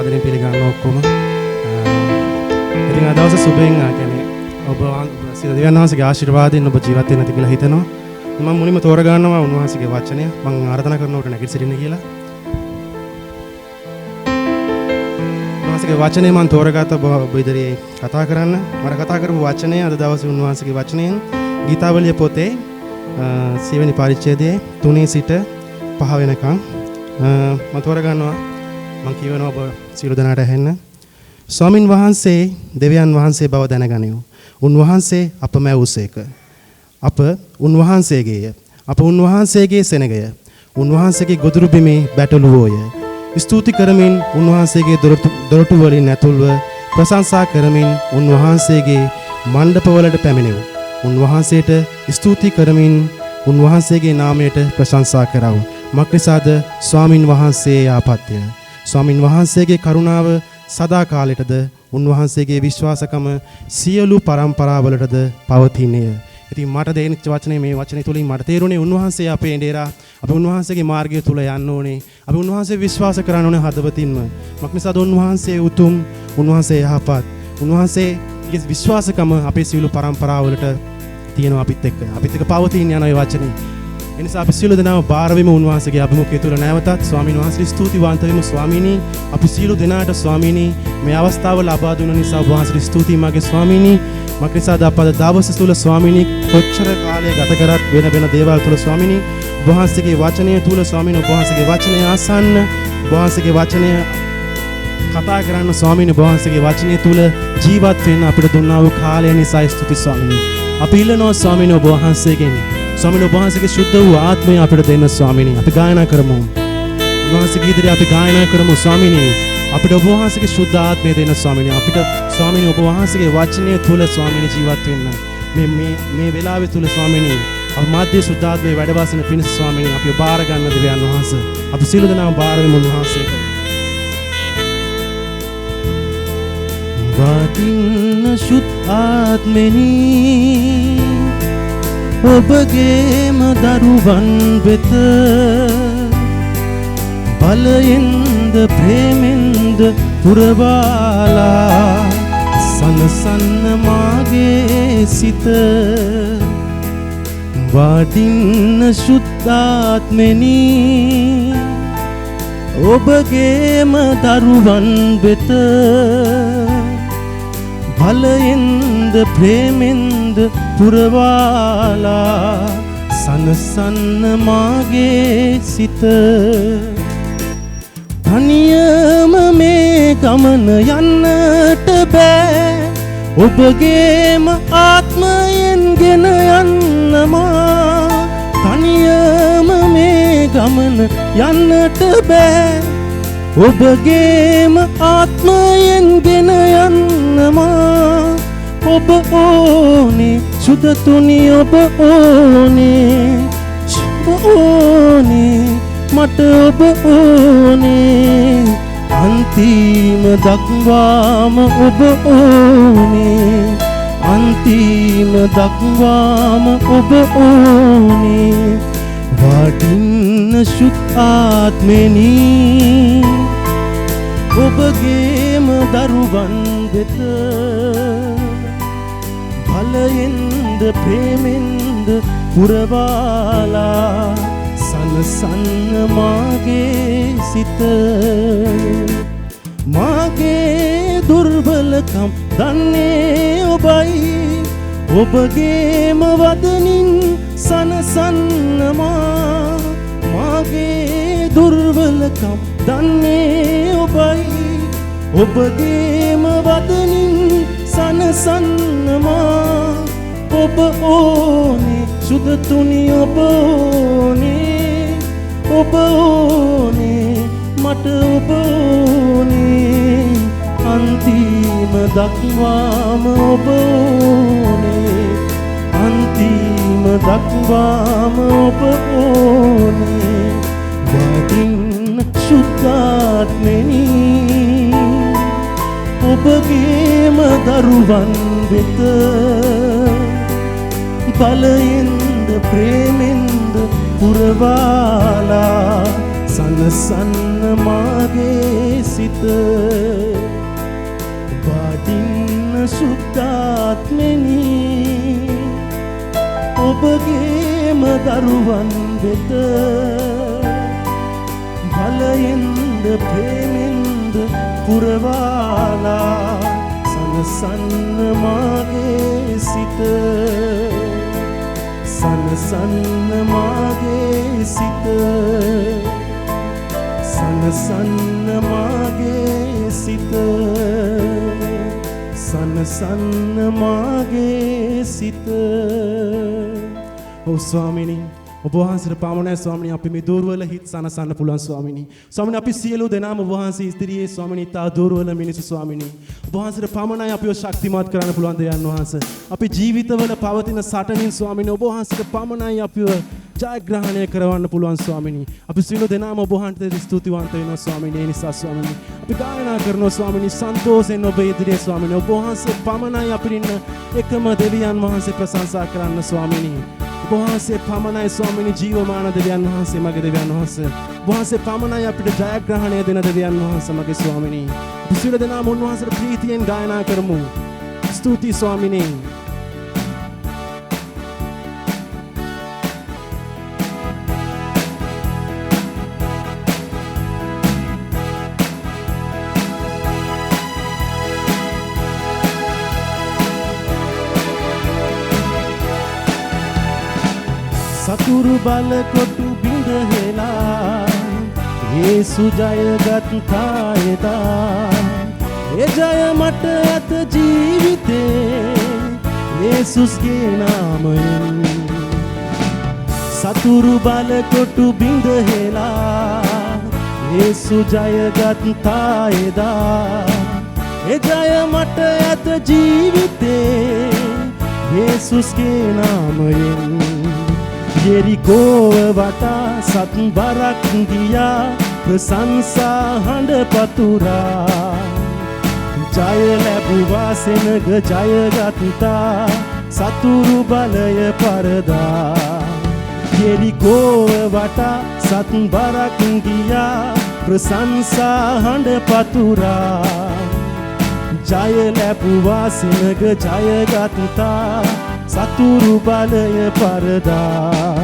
සාදරයෙන් පිළිගන්න ඔක්කොම. ඉතින් අද දවසේ සුබෙන් කියන්නේ ඔබ සිය දෙවියන් වහන්සේගේ ආශිර්වාදයෙන් ඔබ ජීවත් වෙන්න ඇති කියලා හිතනවා. මම මුලින්ම තෝරගන්නවා උන්වහන්සේගේ වචනය. මම ආරාධනා කරනකොට නැගිට සිටින්න කියලා. උන්වහන්සේගේ වචනේ මම තෝරගත්ත ඔබ ඉදිරියේ කතා කරන්න. මම කතා කරපු වචනය අද දවසේ උන්වහන්සේගේ වචනයෙන් ගීතාවලිය පොතේ 7 වෙනි පරිච්ඡේදයේ 3 සිට 5 වෙනකම් මම තෝරගන්නවා. මම කියවනවා ඔබ සියලු දෙනාට ඇහෙන්න. ස්වාමින් වහන්සේ දෙවියන් වහන්සේ බව දැනගනිව්. උන්වහන්සේ අප මැවුසේක. අප උන්වහන්සේගේය. අප උන්වහන්සේගේ සෙනගය. උන්වහන්සේගේ ගොදුරු බිමේ බැටළුවෝය. ස්තුති කරමින් උන්වහන්සේගේ දොරටු වලින් ඇතුල්ව ප්‍රශංසා කරමින් උන්වහන්සේගේ මණ්ඩපවලට පැමිණෙව්. උන්වහන්සේට ස්තුති කරමින් උන්වහන්සේගේ නාමයට ප්‍රශංසා කරව. මක්නිසාද ස්වාමින් වහන්සේ ආපත්‍ය. ස්වාමින් වහන්සේගේ කරුණාව සදා කාලෙටද උන්වහන්සේගේ විශ්වාසකම සියලු පරම්පරාවලටද පවතිනේය. ඉතින් මට දෙන වචනේ මේ වචනේ තුලින් මට තේරුණේ උන්වහන්සේ අපේ ඉඳේරා අපි උන්වහන්සේගේ මාර්ගය තුල යන්න ඕනේ. අපි උන්වහන්සේ විශ්වාස කරන්න ඕනේ හදවතින්ම. මක්නිසාද උන්වහන්සේ උතුම්, උන්වහන්සේ යහපත්. උන්වහන්සේගේ විශ්වාසකම අපේ සියලු පරම්පරාවලට තියෙනවා අපිත් එක්ක. අපිත් එක්ක පවතින යන ඒ වචනේ. එනිසා අපි සියලු දෙනාම බාර වෙමු උන්වහන්සේගේ අභිමුඛය තුල නැවතත් ස්වාමීන් වහන්සේ ස්තුතිවන්ත වෙමු ස්වාමීනි. අපි සියලු දෙනාට ස්වාමීනි මේ අවස්ථාව ලබා දුන්න නිසා වහන්සේට ස්තුතියි මගේ ස්වාමීනි. මක්නිසාද අපද දවස තුල ස්වාමීනි කොච්චර කාලය ගත කරත් වෙන දේවල් තුල ස්වාමීනි වහන්සේගේ වචනය තුල ස්වාමීනි වහන්සේගේ වචනය අසන්න වහන්සේගේ වචනය කතා කරන්න ස්වාමීනි වහන්සේගේ වචනය තුල ජීවත් වෙන්න අපිට දුන්නා වූ කාලය නිසා ස්තුති ස්වාමීනි. අපි ඉල්ලනවා ස්වාමීනි ඔබ වහන්සේගෙන් ස්වාමීනි ඔබ වහන්සේගේ ශුද්ධ වූ ආත්මය අපිට දෙන්න ස්වාමීනි. අපි ගායනා කරමු. වහන්සේගේ ඉදිරියේ අපි ගායනා කරමු ස්වාමීනි. අපිට ඔබ වහන්සේගේ ශුද්ධ ආත්මය දෙන්න ස්වාමීනි. අපිට ස්වාමීනි ඔබ වහන්සේගේ වචනය තුල ස්වාමීනි ජීවත් වෙන්න. මේ වෙලාවේ තුල ස්වාමීනි අප මාධ්‍ය ශුද්ධ ආත්මයේ වැඩ වාසන පිණිස ස්වාමීනි අපි බාර ගන්න දෙවියන් වහන්සේ. අපි සියලු දෙනාම බාර වෙමු වහන්සේට. වටින්න ශුද්ධ ආත්මෙනි ඔබගේම දරුවන් වෙත බලයෙන්ද ප්‍රේමෙන්ද පුරවාලා සනසන්න මාගේ සිත. වටින්න ශුද්ධාත්මෙනි ඔබගේම දරුවන් වෙත බලයෙන්ද ප්‍රේමෙන්ද පුරවාලා සනසන්න මාගේ සිත. තනියම මේ ගමන යන්නට බෑ ඔබගේම ආත්මයෙන් ගෙන යන්නමා. තනියම මේ ගමන යන්නට බෑ ඔබගේම ආත්මයෙන් ගෙන යන්නමා. ඔබ ඕනේ සුදතුනි ඔබ ඕනේ ඔබ ඕනේ මට ඔබ ඕනේ අන්තිම දක්වාම ඔබ ඕනේ අන්තිම දක්වාම ඔබ ඕනේ. වටින්න ශුද්ධ ආත්මෙනි ඔබගේම දරුවන් වෙත බලයෙන්ද ප්‍රේමෙන්ද පුරවාලා සනසන්න මාගේ සිත. මාගේ දුර්වලකම් දන්නේ ඔබයි ඔබගේම වදනින් සනසන්නමා. මාගේ දුර්වලකම් දන්නේ ඔබයි ඔබගේම වදනින් සනසන්නමා. ඔබ ඕනේ සුදතුනි ඔබ ඕනේ ඔබ ඕනේ මට ඔබ ඕනේ අන්තිම දක්වාම ඔබ ඕනේ අන්තිම දක්වාම ඔබ ඕනේ. වටින්න ශුද්ධාත්මෙනි ඔබගේම දරුවන් වෙත බලයෙන්ද ප්‍රේමෙන්ද පුරවාලා සන සනසන්න මාගේ සිත වඩින්න සුද්ධාත්මෙනි ඔබගේම දරුවන් වෙත බලයෙන්ද ප්‍රේමෙන්ද පුරවාලා සනසන්න මාගේ සිත සනසන්න මාගේ සිත සනසන්න මාගේ සිත සනසන්න මාගේ සිත. ඔව් ස්වාමිනී ඔබ වහන්සේට පමණයි ස්වාමිනී අපි මේ දුර්වල හිත් සනසන්න පුළුවන් ස්වාමිනී. ස්වාමිනී අපි සියලු දෙනාම ඔබ වහන්සේ ඉදිරියේ ස්වාමිනී තා දුර්වල මිනිස්සු ස්වාමිනී. ඔබ වහන්සේට පමණයි අපිව ශක්තිමත් කරන්න පුළුවන් දෙයයන් වහන්සේ. අපි ජීවිතවල පවතින සටනින් ස්වාමිනී ඔබ වහන්සේට පමණයි අපිව ජයග්‍රහණය කරවන්න පුළුවන් ස්වාමිනී. අපි සියලු දෙනාම ඔබ වහන්සේට ස්තුතිවන්ත වෙනවා ස්වාමිනී. ඒ නිසා ස්වාමිනී අපි ගායනා කරනවා ස්වාමිනී සන්තෝෂයෙන් ඔබ ඉදිරියේ ස්වාමිනී. ඔබ වහන්සේ පමණයි අපිට ඉන්න එකම දෙවියන් වහන්සේ ප්‍රශංසා කරන්න ස්වාමිනී. ඔබ වහන්සේ පමණයි ස්වාමිනී ජීවමාන දෙවියන් වහන්සේ මගේ දෙවියන් වහන්සේ. ඔබ වහන්සේ පමණයි අපිට ජයග්‍රහණය දෙන දෙවියන් වහන්සේ මගේ ස්වාමිනී. අපි සියලු දෙනාම උන්වහන්සේට ප්‍රීතියෙන් ගායනා කරමු. ස්තුතියි ස්වාමිනී. සතුරු බල කොටු බිඳ හෙලා යේසු ජයගත්තා එදා. ඒ ජය මට ඇත ජීවිතේ යේසුස්ගේ නාමයෙන්. සතුරු බල කොටු බිඳ හෙලා යේසු ජයගත්තා එදා. ඒ ජය මට ඇත ජීවිතේ යේසුස්ගේ නාමයෙන්. යෙරිකෝව වටා සත් බරක් ගියා ප්‍රශංසා හඬ පතුරා. ජය ලැබුවා සෙනග ජයගත්තා සතුරු බලය පරදා. යෙරිකෝව වටා සත් බරක් ගියා ප්‍රශංසා හඬ පතුරා. ජය ලැබුවා සෙනග ජයගත්තා සතුරු බලය පරදා.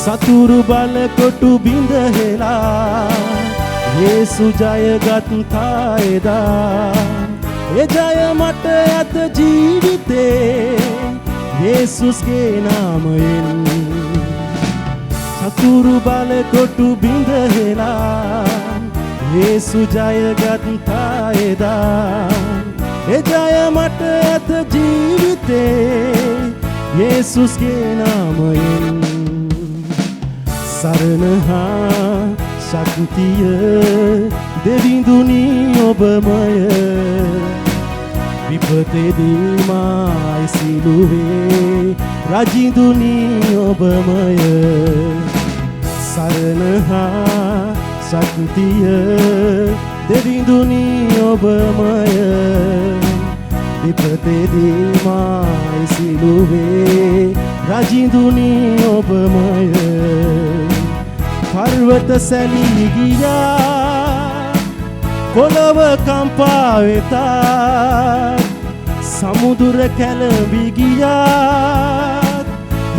සතුරු බල කොටු බිඳ හෙලා යේසු ජයගත්තා එදා. ඒ ජය මට ඇත ජීවිතේ යේසුස්ගේ නාමයෙන්. සතුරු බල කොටු බිඳ හෙලා යේසු ජයගත්තා එදා. ඒ ජය මට ඇත ජීවිතේ යේසුස්ගේ නාමයෙන්. සරණ හා ශක්තිය දෙවිඳුනි ඔබමය. විපතේදී මායි සිළුවේ රජිඳුනි ඔබමය. සරණ හා ශක්තිය දෙවිඳුනි ඔබමය. විපතේදී මායි සිළුවේ රජිඳුනි ඔබමය. පර්වත සැලී ගියා පොළව කම්පා වෙතා. සමුදුර කැළඹි ගියා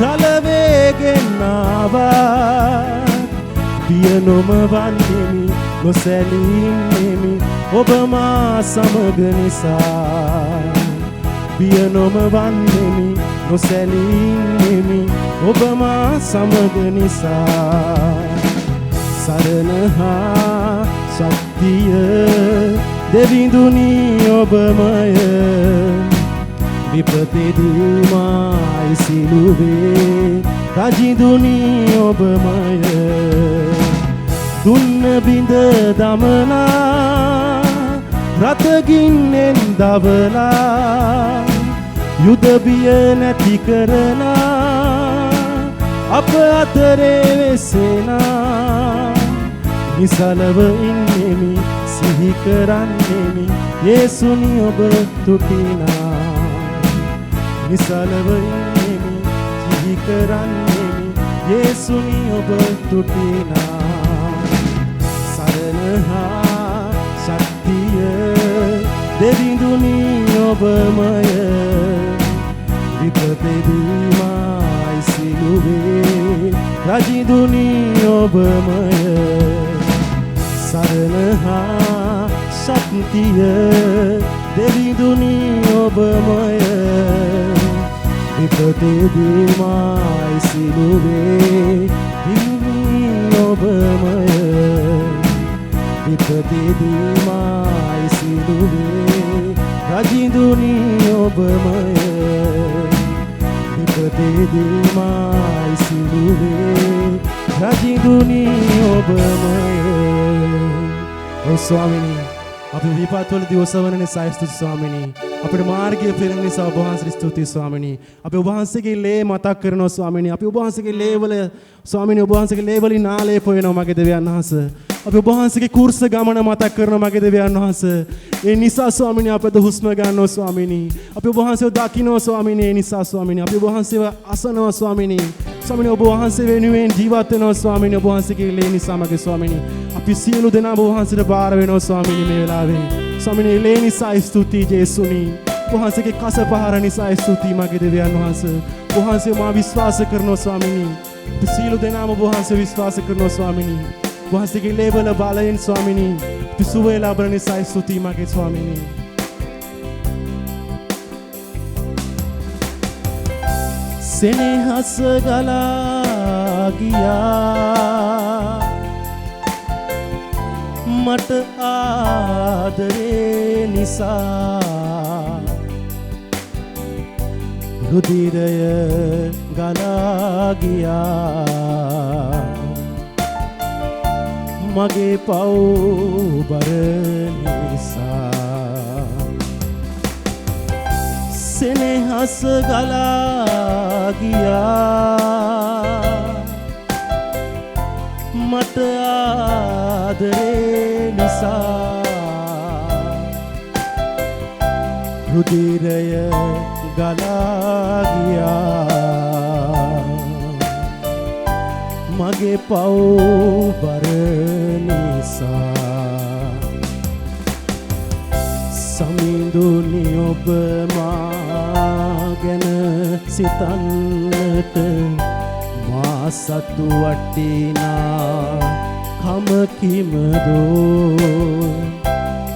රළ වේගෙන් ආවා. බිය නොම වන්නෙමි නොසැලී ඉන්නෙමි ඔබ මා සමග නිසා. බිය නොම වන්නෙමි නොසැලී ඉන්නෙමි ඔබ මා සමග නිසා. සරණ හා ශක්තිය දෙවිඳුනි ඔබමය. විපතේදී මායි සිළුවේ රජිඳුනි ඔබමය. දුන්න බිඳ දමනා රතගින්නෙන් දවලා. යුද බිය නැති කරනා අප අතරේ වෙසෙනා. නිසලව ඉන්නෙමි සිහි කරන්නෙමි යේසුනි ඔබ තුටිනා. නිසලව ඉන්නෙමි සිහි කරන්නෙමි යේසුනි ඔබ තුටිනා. හා ශක්තිය දෙවිඳුනි ඔබමය විපතෙදීමයි සිළුවේ රජිඳුනි ඔබමය සරණ හා ශක්තිය දෙවිඳුනි ඔබමය විපතෙදීමයි සිළුවේ දිවි ඔබමය විපතෙදීමයි සිළුවේ රජිඳුනි ඔබමය විපතෙදීමයි සිළුවේ රජිඳුනි ඔබමය ඔව් ස්වාමිනී අපි විපත්වලදී ඔසවන නිසා ස්තුති ස්වාමිනී අපේ මාර්ගය පෙරෙන නිසා ඔබ වහන්සේට ස්තුතියි ස්වාමිනී අපි ඔබ වහන්සේගේ ලේ මතක් කරනවා ස්වාමිනී අපි ඔබ වහන්සේගේ ලේවල ස්වාමිනී ඔබ වහන්සේගේ ලේවලින් නාලේප වෙනවා මගේ දෙවියන් වහන්සේ අපි ඔබ වහන්සේගේ කුර්ස ගමන මතක් කරනවා මගේ දෙවියන් වහන්සේ ඒ නිසා ස්වාමිනී අපට හුස්ම ගන්නවා ස්වාමිනී අපි ඔබ වහන්සේව දකින්නවා ස්වාමිනී ඒ නිසා ස්වාමිනී අපි ඔබ වහන්සේව අසනවා ස්වාමිනී ස්වාමිනී ඔබ වහන්සේ වෙනුවෙන් ජීවත් වෙනවා ස්වාමිනී ඔබ වහන්සේගේ ලේ නිසා මගේ ස්වාමිනී අපි සියලු දෙනා ඔබ වහන්සේට බාර වෙනවා ස්වාමිනී මේ වෙලාවේ ස්වාමිනී ලේ නිසා ස්තුතියි ජේසුනි ඔබ වහන්සේගේ කස පහර නිසා ස්තුතියි මගේ දෙවියන් වහන්සේ ඔබ වහන්සේ මා විශ්වාස කරනවා ස්වාමිනී අපි සියලු දෙනාම ඔබ වහන්සේ විශ්වාස කරනවා ස්වාමිනී ඔබ වහන්සේගේ ලේවල බලයෙන් ස්වාමිනී අපි සුවය ලබන නිසා ස්තුතියි මගේ ස්වාමිනී සෙනෙහස ගලා ගියා මට ආදරේ නිසා රුධිරය ගලා ගියා මගේ පව් බර නිසා සෙනෙහස ගලා ගියා මට ආදරේ නිසා රුධිරය ගලා ගියා මගේ පව් බර නිසා සමිඳුනි ඔබ මා ගැන සිතන්නට මා සතු වටිනා කමකිමදෝ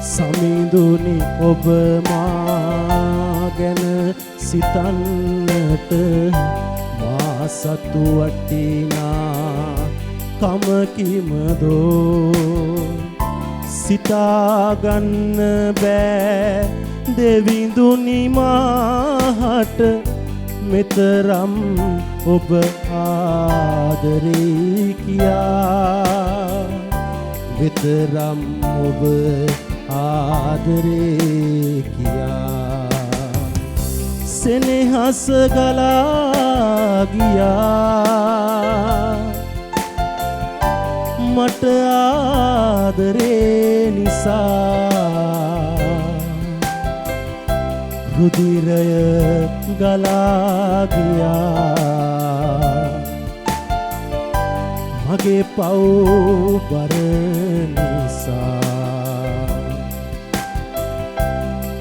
සමිඳුනි ඔබ මා ගැන සිතන්නට මා සතු වටිනා කමකිමදෝ සිතාගන්න බෑ දෙවිඳුනි මාහට මෙතරම් ඔබ ආදරේ කියා මෙතරම් ඔබ ආදරේ කියා සෙනෙහස ගලා ගියා මට ආදරේ නිසා රුධිරය ගලා ගියා මගේ පව් බර නිසා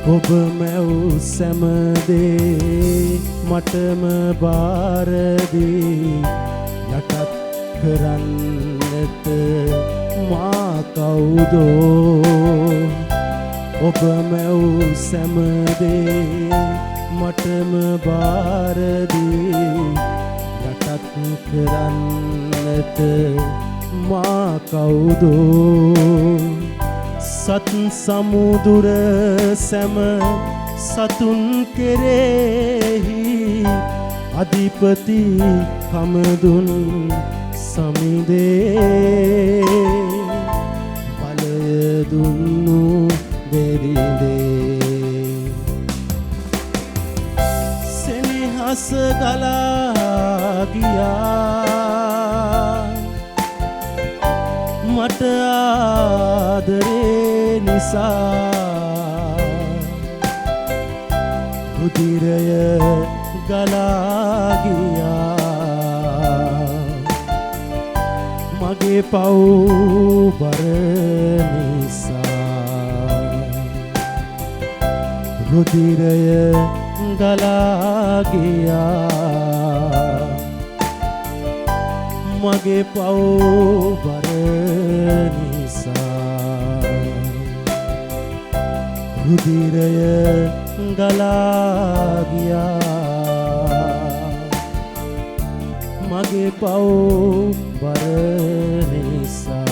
ඔබ මැව් සැමදේ මටම බාර දී යටත් කරන්නට මා කවුදෝ ඔබ මැව් සැමදේ මටම බාර දී යටත් කරන්නට මා කවුදෝ සත් සමුදුර සැම සතුන් කෙරෙහි අධිපති කමදුන් සමිදේ බලය දුන්නු දෙරිදේ සෙනෙහස ගලා ගියා මට ආදරේ නිසා රුධිරය ගලා ගියා මගේ පව් බර නිසා රුධිරය ගලා ගියා මගේ පව් බර නිසා රුධිරය ගලා ගියා මගේ පව් බර නිසා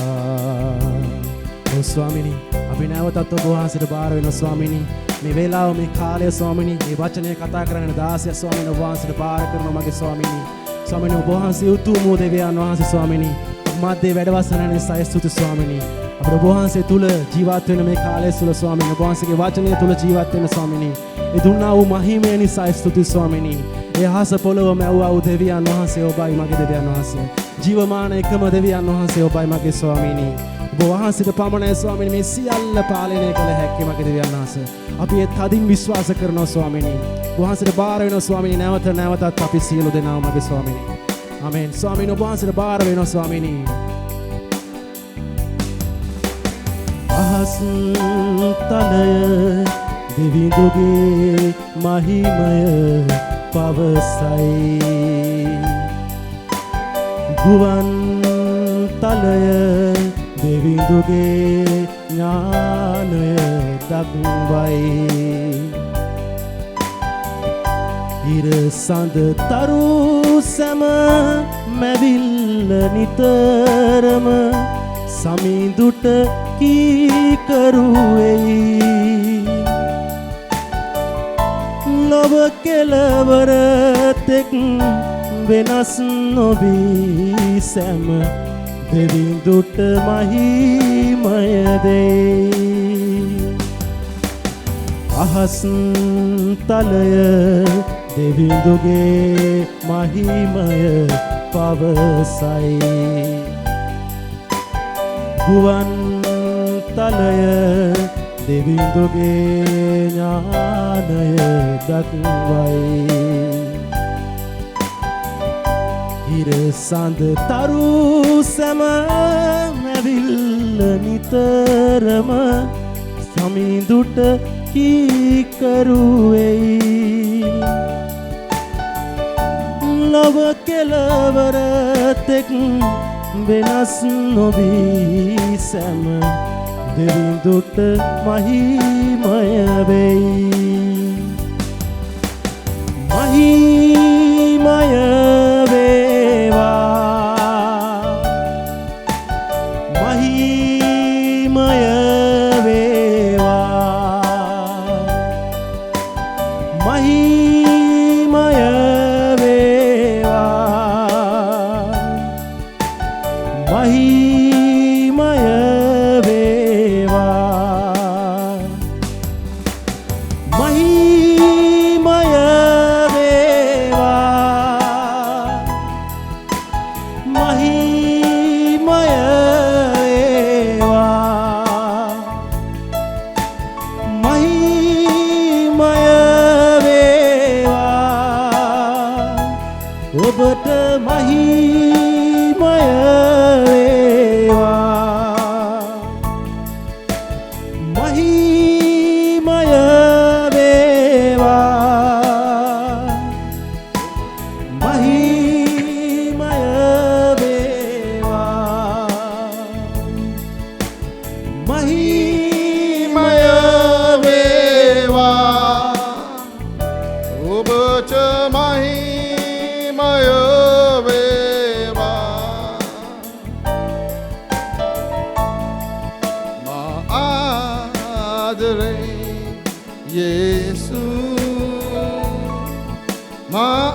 ඔව් ස්වාමිනී අපි නැවතත් ඔබ වහන්සේට බාර වෙනවා ස්වාමිනී මේ වේලාව මේ කාලය ස්වාමිනී මේ වචනය කතා කරගෙන දාසය ස්වාමිනී ඔබ වහන්සේට බාර කරනවා මගේ ස්වාමිනී ස්වාමිනී ඔබ වහන්සේ උතුම් වූ දෙවියන් වහන්සේ ස්වාමිනී මැදේ වැඩවසන නිසා ස්තුති ස්වාමිනී අපේ ඔබ වහන්සේ තුල ජීවත් වෙන මේ කාලය තුල ස්වාමිනී ඔබ වහන්සේගේ වචනය තුල ජීවත් වෙන ස්වාමිනී ඒ දුන්නා වූ මහිමය නිසා ස්තුති ස්වාමිනී ඒ හස පොළොව මැව්වා වූ දෙවියන් වහන්සේ ඔබයි මගේ දෙවියන් වහන්සේ ජීවමාන එකම දෙවියන් වහන්සේ ඔබයි මගේ ස්වාමිනී ඔබ වහන්සේට පමණයි ස්වාමිනී මේ සියල්ල පාලනය කළ හැක්කේ මගේ දෙවියන් වහන්සේ අපි ඒ තදින් විශ්වාස කරනවා ස්වාමිනී ඔබ වහන්සේට බාර වෙනවා ස්වාමිනී නැවත නැවතත් අපි සියලු දෙනාම මගේ ස්වාමිනී ආමෙන් ස්වාමිනී ඔබ වහන්සේට බාර වෙනවා ස්වාමිනී අහස් තලය දෙවිඳුගේ මහිමය පවසයි ගුවන් තලය දෙවිඳුගේ ඥානය දක්වයි ඉර සඳ තරු සැම මැවිල්ල නිතරම සමිඳුට කීකරුවෙයි ලොව කෙලවර තෙක් වෙනස් නොවී සැම දෙවිඳුට මහිමය දෙයි අහස් තලය දෙවිඳුගේ මහිමය පවසයි ගුවන් තලය දෙවිඳුගේ ඥානය දක්වයි ඉර සඳ තරු සැම මැවිල්ල නිතරම සමිඳුට කීකරුවෙයි ලොව කෙලවර තෙක් වෙනස් නොවී සැම දෙවිඳුට මහිමය වෙයි මහිමය වේවා මහිමය වේවා මහිමය වේවා මහිමය වේවා මහිමය වේවා මහිමය වේවා මහිමය වේවා ඔබට මහිමය වේවා මහිමය වේවා මහිමය වේවා මහිමය වේවා ඔබට මහිමය වේවා මා ආදරේ යේසු මා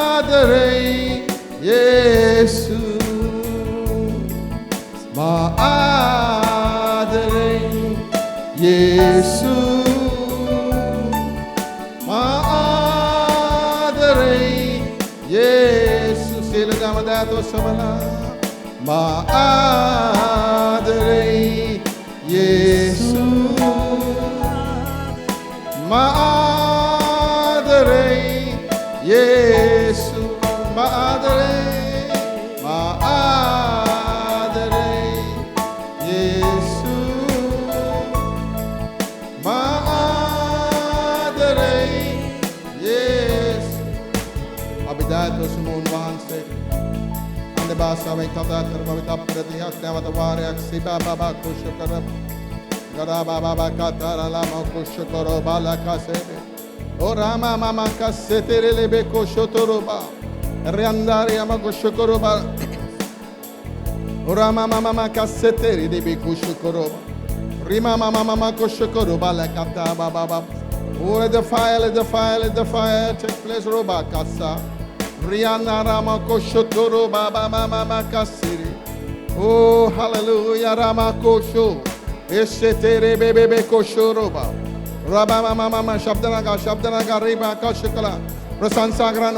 ආදරේ යේසු මා ආදරේ යේසු මා ආදරේ යේසු සියලු දම දාතෝ සබලා මා ආදරේ යේසු මා ආදරේ යේසු මා ආදරේ භාෂාවෙන් කතා කරපු තප්පරයක් නැවත වාරයක් සිතා බබා කුෂ කර ගරා බබා කතරලා මොකුෂ කර බාලකසේ O Rama mama kassetere lebe koshotoroba riandare ama koshokoroba O Rama mama kassetere lebe koshokoroba Rima mama koshokoroba la kata baba Oh let the fire take place roba kasa Riana Rama koshotoroba mama kasiri Oh hallelujah Rama kosho essetere bebe koshoroba Rabba mama shabdanaga riba kashkala prasansagaran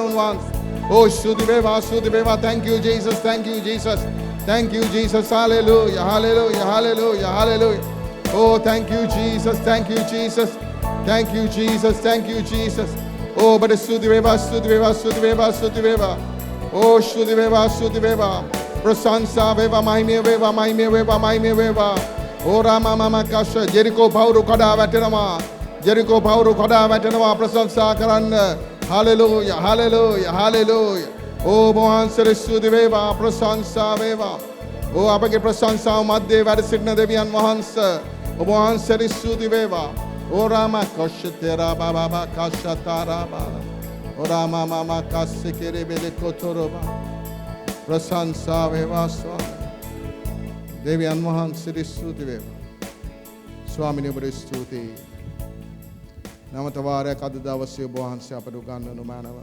unwans Oh sudibeva thank you Jesus hallelujah Oh thank you Jesus Oh but sudibeva Oh sudibeva prasansa veva maime O Rama mama kasha Jericho bawru kada වැටෙනවා ප්‍රශංසා කරන්න hallelujah Oh mohan සරිස්සුති වේවා ප්‍රශංසා වේවා Oh අපගේ ප්‍රශංසාව මැද්දේ වැඩ සිටින දෙවියන් වහන්සේ ඔබ වහන්සේ සරිස්සුති වේවා Oh Rama kashtera baba kashatara baba Oh Rama mama kassekere bele kotoroba ප්‍රශංසා වේවා ස්වාමී දෙවියන් වහන්සේට ස්තුති වේවා. ස්වාමීනි ඔබට ස්තුතියි. නමත වාරයක් අද දවසේ ඔබ වහන්සේ අපට උගන්වනු මැනව.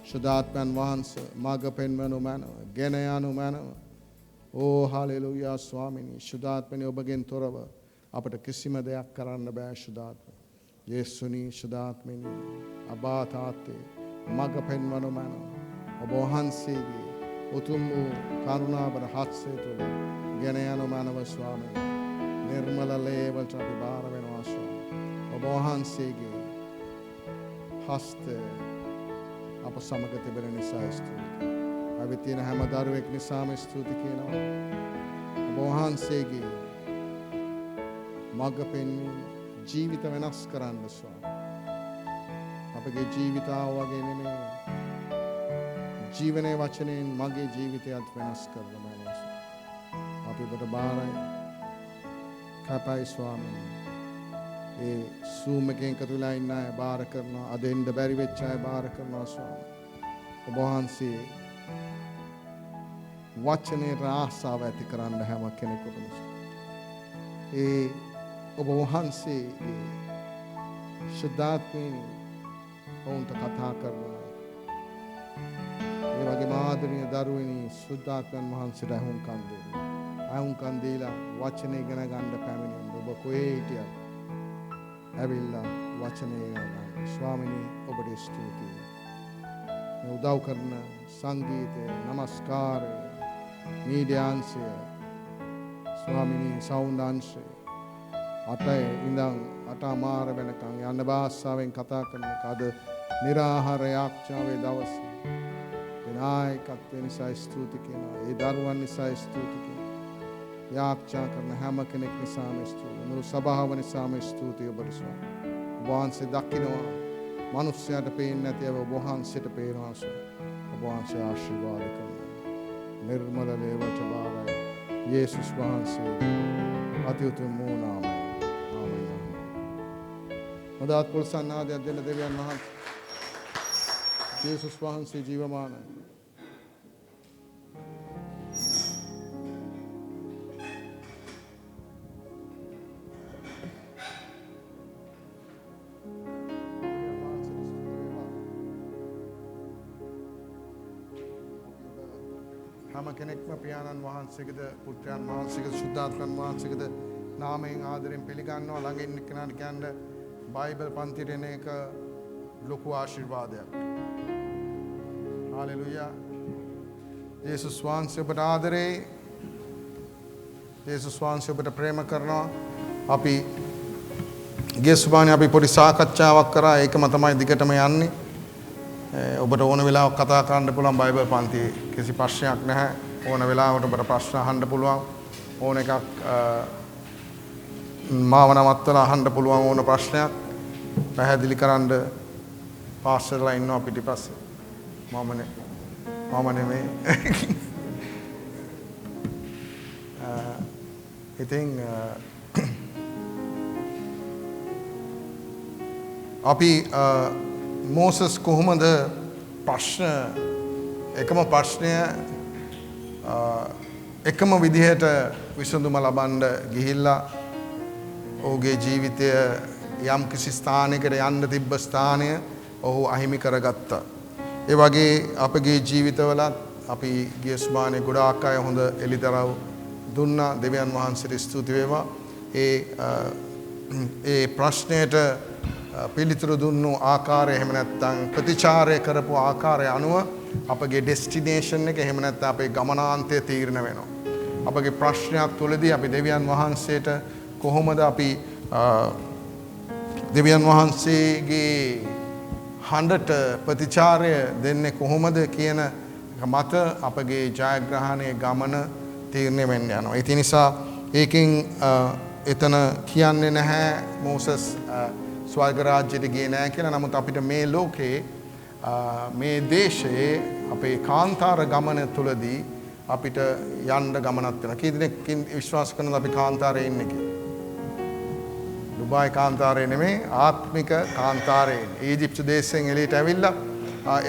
සුදාත්මයන් වහන්සේ මාර්ග පෙන්වනු මැනව. ගෙන යනු මැනව. ඕ හලෙලූයා ස්වාමීනි. සුදාත්මනි ඔබගෙන් තොරව අපට කිසිම දෙයක් කරන්න බෑ සුදාත්ම. යේසුනි සුදාත්මනි අබා තාත්තේ මාර්ග පෙන්වනු මැනව. ඔබ වහන්සේගේ උතුම් වූ කරුණාබර හස්තය තුළ ගෙන යනු මැනව ස්වාමීනි. නිර්මල ලේවලට අපි බාර වෙනවා ස්වාමීනි. ඔබ වහන්සේගේ හස්තය අප සමග තිබෙන නිසා ස්තුතියි. අපි තියෙන හැම දරුවෙක් නිසාම ස්තුති කියනවා. ඔබ වහන්සේගේ මඟ පෙන්වීම ජීවිත වෙනස් කරන්න ස්වාමීනි. අපගේ ජීවිතාව වගේ නෙමෙයි. ජීවනයේ වචනයෙන් මගේ ජීවිතයත් වෙනස් කරන්න බෑ. අපි ඔබට බාරයි. කපයි ස්වාමීනි. ඒ සූම් එකෙන් එකතු වෙලා ඉන්න අය බාර කරනවා. අද එන්න බැරි වෙච්ච අය බාර කරනවා ස්වාමීනි. ඔබ වහන්සේ වචනයට ආසාව ඇති කරන්න හැම කෙනෙකුටම ඒ ඔබ වහන්සේගේ ශුද්ධාත්මයෙන් ඔවුන්ට කතා කරනවා. ඒ වගේ මාදරණීය දරුවෙනි ශුද්ධාත්මයන් වහන්සේට අහුම්කම් දෙන්න. අහුම්කම් දීලා වචනේ ඉගෙන ගන්න පැමිණෙන්න. ඔබ කොහේ හිටියත් ඇවිල්ලා වචනේ ඉගෙන ගන්න. ස්වාමිනී ඔබට ස්තුතියි. මේ උදව් කරන සංගීතය, නමස්කාරය, මීඩියා අංශය, ස්වාමිනී සවුන්ඩ් අංශය, අටේ ඉඳන් අටමාර වෙනකන් යන්න භාෂාවෙන් කතා කරන එක අද निराहार යාක්ෂාවේ දවසේ නායකත්වය නිසා ස්තුති කියනවා. ඒ දරුවන් නිසා ස්තුති කියනවා. යාක්ෂා කරන හැම කෙනෙක් නිසාම ස්තුති. මුළු සභාව නිසාම ස්තුති ඔබට ස්වාමී. ඔබ වහන්සේ දකිනවා. මනුස්සයාට පේන්නේ නැතිව ඔබ වහන්සේට පේනවා ස්වාමී. ඔබ වහන්සේ ආශිර්වාද කරනවා. නිර්මල ලේවට බාරයි. යේසුස් වහන්සේ අති උතුම් වූ නාමයෙන්. ආමේන්. මදාත් පුරුසන්නාදය දෙන දෙවියන් වහන්සේ යේසුස් වහන්සේ ජීවමානයි. හැම කෙනෙක්ම පියාණන් වහන්සේගේද පුත්‍රයන් වහන්සේගේද සුද්ධාත්මයන් වහන්සේගේද නාමයෙන් ආදරෙන් පිළිගන්නවා. ළඟ ඉන්න කෙනාට කියන්න බයිබල් පන්තියට එන එක ලොකු ආශිර්වාදයක්. හාලෙලූයා. යේසුස් වහන්සේ ඔබට ආදරේ. යේසුස් වහන්සේ ඔබට ප්‍රේම කරනවා. අපි ගිය සුබානේ අපි පොඩි සාකච්ඡාවක් කරා. ඒකම තමයි දිගටම යන්නේ. ඔබට ඕන වෙලාවක කතා කරන්න පුළුවන් බයිබල් පන්තියේ කිසි ප්‍රශ්නයක් නැහැ. ඕන වෙලාවට ඔබට ප්‍රශ්න අහන්න පුළුවන්. ඕන එකක් මාව නවත්තලා අහන්න පුළුවන් ඕන ප්‍රශ්නයක්. පැහැදිලි කරන්න පාස්ටර්ලා ඉන්නවා පිටිපස්සේ. මමනේ මම නෙමෙයි. ඉතින් අපි මෝසස් කොහොමද ප්‍රශ්න එකම ප්‍රශ්නය එකම විදිහට විසඳුම ලබන්න ගිහිල්ලා ඔහුගේ ජීවිතය යම් කිසි ස්ථානයකට යන්න තිබ්බ ස්ථානය ඔහු අහිමි කරගත්තා. ඒ වගේ අපගේ ජීවිතවලත් අපි ගිය සුමානේ ගොඩාක් අය හොඳ එළිදරව් දුන්නා. දෙවියන් වහන්සේට ස්තුති වේවා. ඒ ප්‍රශ්නයට පිළිතුරු දුන්නු ආකාරය එහෙම නැත්නම් ප්‍රතිචාරය කරපු ආකාරය අනුව අපගේ ඩෙස්ටිනේෂන් එක එහෙම නැත්නම් අපේ ගමනාන්තය තීරණය වෙනවා. අපගේ ප්‍රශ්නයක් තුළදී අපි දෙවියන් වහන්සේට කොහොමද අපි දෙවියන් වහන්සේගේ හඬට ප්‍රතිචාරය දෙන්නේ කොහොමද කියන මත අපගේ ජයග්‍රහණයේ ගමන තීරණය වෙන්න යනවා. ඒ නිසා ඒකෙන් එතන කියන්නේ නැහැ මෝසස් ස්වර්ග රාජ්‍යයට ගියේ නැහැ කියලා. නමුත් අපිට මේ ලෝකේ මේ දේශයේ අපේ කාන්තාර ගමන තුළදී අපිට යන්න ගමනක් වෙනවා. කී දෙනෙක් විශ්වාස කරනවද අපි කාන්තාරේ ඉන්නේ කියලා? දුබායි කාන්තාරේ නෙමෙයි ආත්මික කාන්තාරේ. ඊජිප්තු දේශයෙන් එළියට ඇවිල්ලා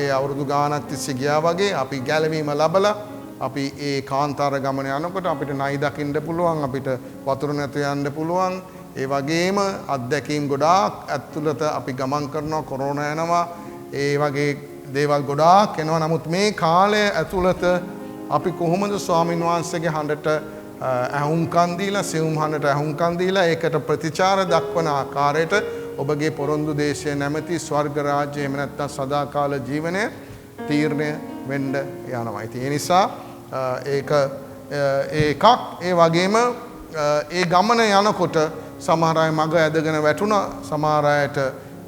ඒ අවුරුදු ගාණක් තිස්සේ ගියා වගේ අපි ගැලවීම ලැබලා අපි ඒ කාන්තාර ගමන යනකොට අපිට නයි දකින්න පුළුවන්, අපිට වතුර නැතුව යන්න පුළුවන්. ඒ වගේම අත්දැකීම් ගොඩාක් ඇතුළත අපි ගමන් කරනවා. කොරෝනා යනවා, ඒ වගේ දේවල් ගොඩාක් එනවා. නමුත් මේ කාලය ඇතුළත අපි කොහොමද ස්වාමින් වහන්සේගේ හඬට ඇහුම්කන් දීලා, සියුම් හඬට ඇහුම්කන් දීලා ඒකට ප්‍රතිචාර දක්වන ආකාරයට ඔබගේ පොරොන්දු දේශය නැමැති ස්වර්ග රාජ්‍ය එහෙම නැත්නම් සදාකාල ජීවනය තීරණය වෙන්න යනවා. ඉතින් ඒ නිසා ඒක ඒකක්. ඒ වගේම ඒ ගමන යනකොට සමහර අය මග ඇදගෙන වැටුණා, සමහර අයට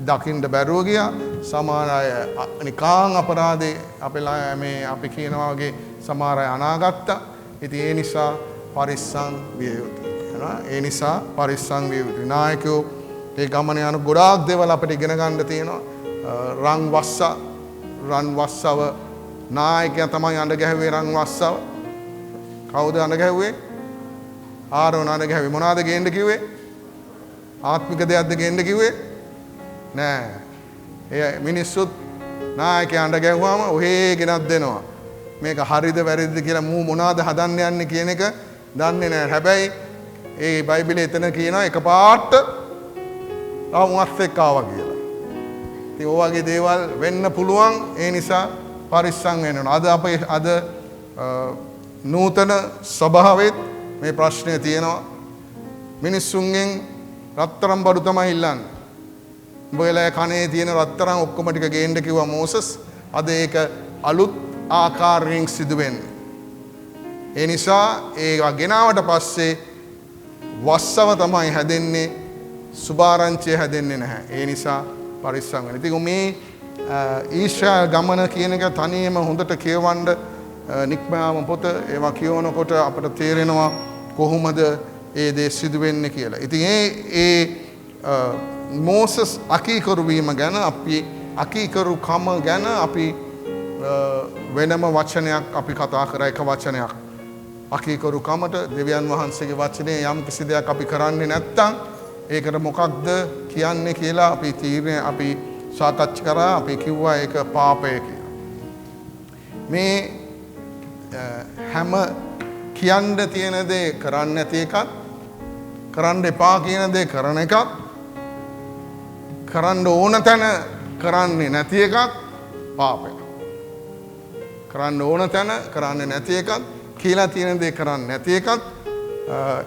දකින්න බැරුව ගියා, සමහර අය නිකාං අපරාධේ අපි කියනවා වගේ සමහර අය අනාගත්තා. ඉතින් ඒ නිසා පරිස්සම් විය යුතුයි. ඒ නිසා පරිස්සම් විය යුතුයි. නායකයෝ ඒ ගමන යන ගොඩාක් දේවල් අපිට ඉගෙන ගන්න තියෙනවා. රන් වස්සව නායකයා තමයි අඬ ගැහුවේ. රන් වස්සව කවුද අඬ ගැහුවේ? ආරෝන අඬ ගැහුවේ. මොනවාද ගේන්න කිව්වේ? ආත්මික දෙයක්ද ගේන්න කිව්වේ? නෑ. ඒ මිනිස්සුත් නායකයා අඬ ගැහුවාම ඔහේ ගෙනත් දෙනවා. මේක හරිද වැරදිද කියලා මූ මොනවාද හදන්න යන්නේ කියන එක දන්නේ නැහැ. හැබැයි ඒ බයිබලයේ එතන කියනවා එකපාරට ආමුවත් එක්ක ආවා කියලා. ඉතින් ඔය වගේ දේවල් වෙන්න පුළුවන්. ඒ නිසා පරිස්සම් වෙන්න ඕන. අද නූතන ස්වභාවයේත් මේ ප්‍රශ්නය තියෙනවා. මිනිස්සුන්ගෙන් රත්තරන් බඩු තමයි ඉල්ලන්නේ. උඹලා කනේ තියෙන රත්තරන් ඔක්කොම ටික ගේන්න කිව්වා මෝසස්. අද ඒක අලුත් ආකාරයෙන් සිදු වෙන්නේ. ඒ නිසා ඒවා ගෙනාවට පස්සේ වස්සව තමයි හැදෙන්නේ, සුභාරංචිය හැදෙන්නේ නැහැ. ඒ නිසා පරිස්සම් වෙන්න. ඉතින් මේ ඊශ්‍රායල් ගමන කියන එක තනියම හොඳට කියවන්න නික්මාම පොත ඒවා කියවනකොට අපට තේරෙනවා කොහොමද ඒ දේ සිදු වෙන්නේ කියලා. ඉතින් ඒ මෝසස් අකීකරු වීම ගැන අකීකරුකම ගැන අපි වෙනම වචනයක් අපි කතා කරා. එක වචනයක් අකීකරුකමට දෙවියන් වහන්සේගේ වචනේ යම් කිසි දෙයක් අපි කරන්නේ නැත්නම් ඒකට මොකක්ද කියන්නේ කියලා අපි සාකච්ඡා කරා. අපි කිව්වා ඒක පාපය කියලා. මේ හැම කියන්න තියෙන දේ කරන්නේ නැති එකක්, කරන්න එපා කියන දේ කරන එකක්, කරන්න ඕන තැන කරන්නේ නැති එකක් පාපයක්. කරන්න ඕන තැන කරන්නේ නැති එකක්, කියලා තියෙන දේ කරන්නේ නැති එකක්,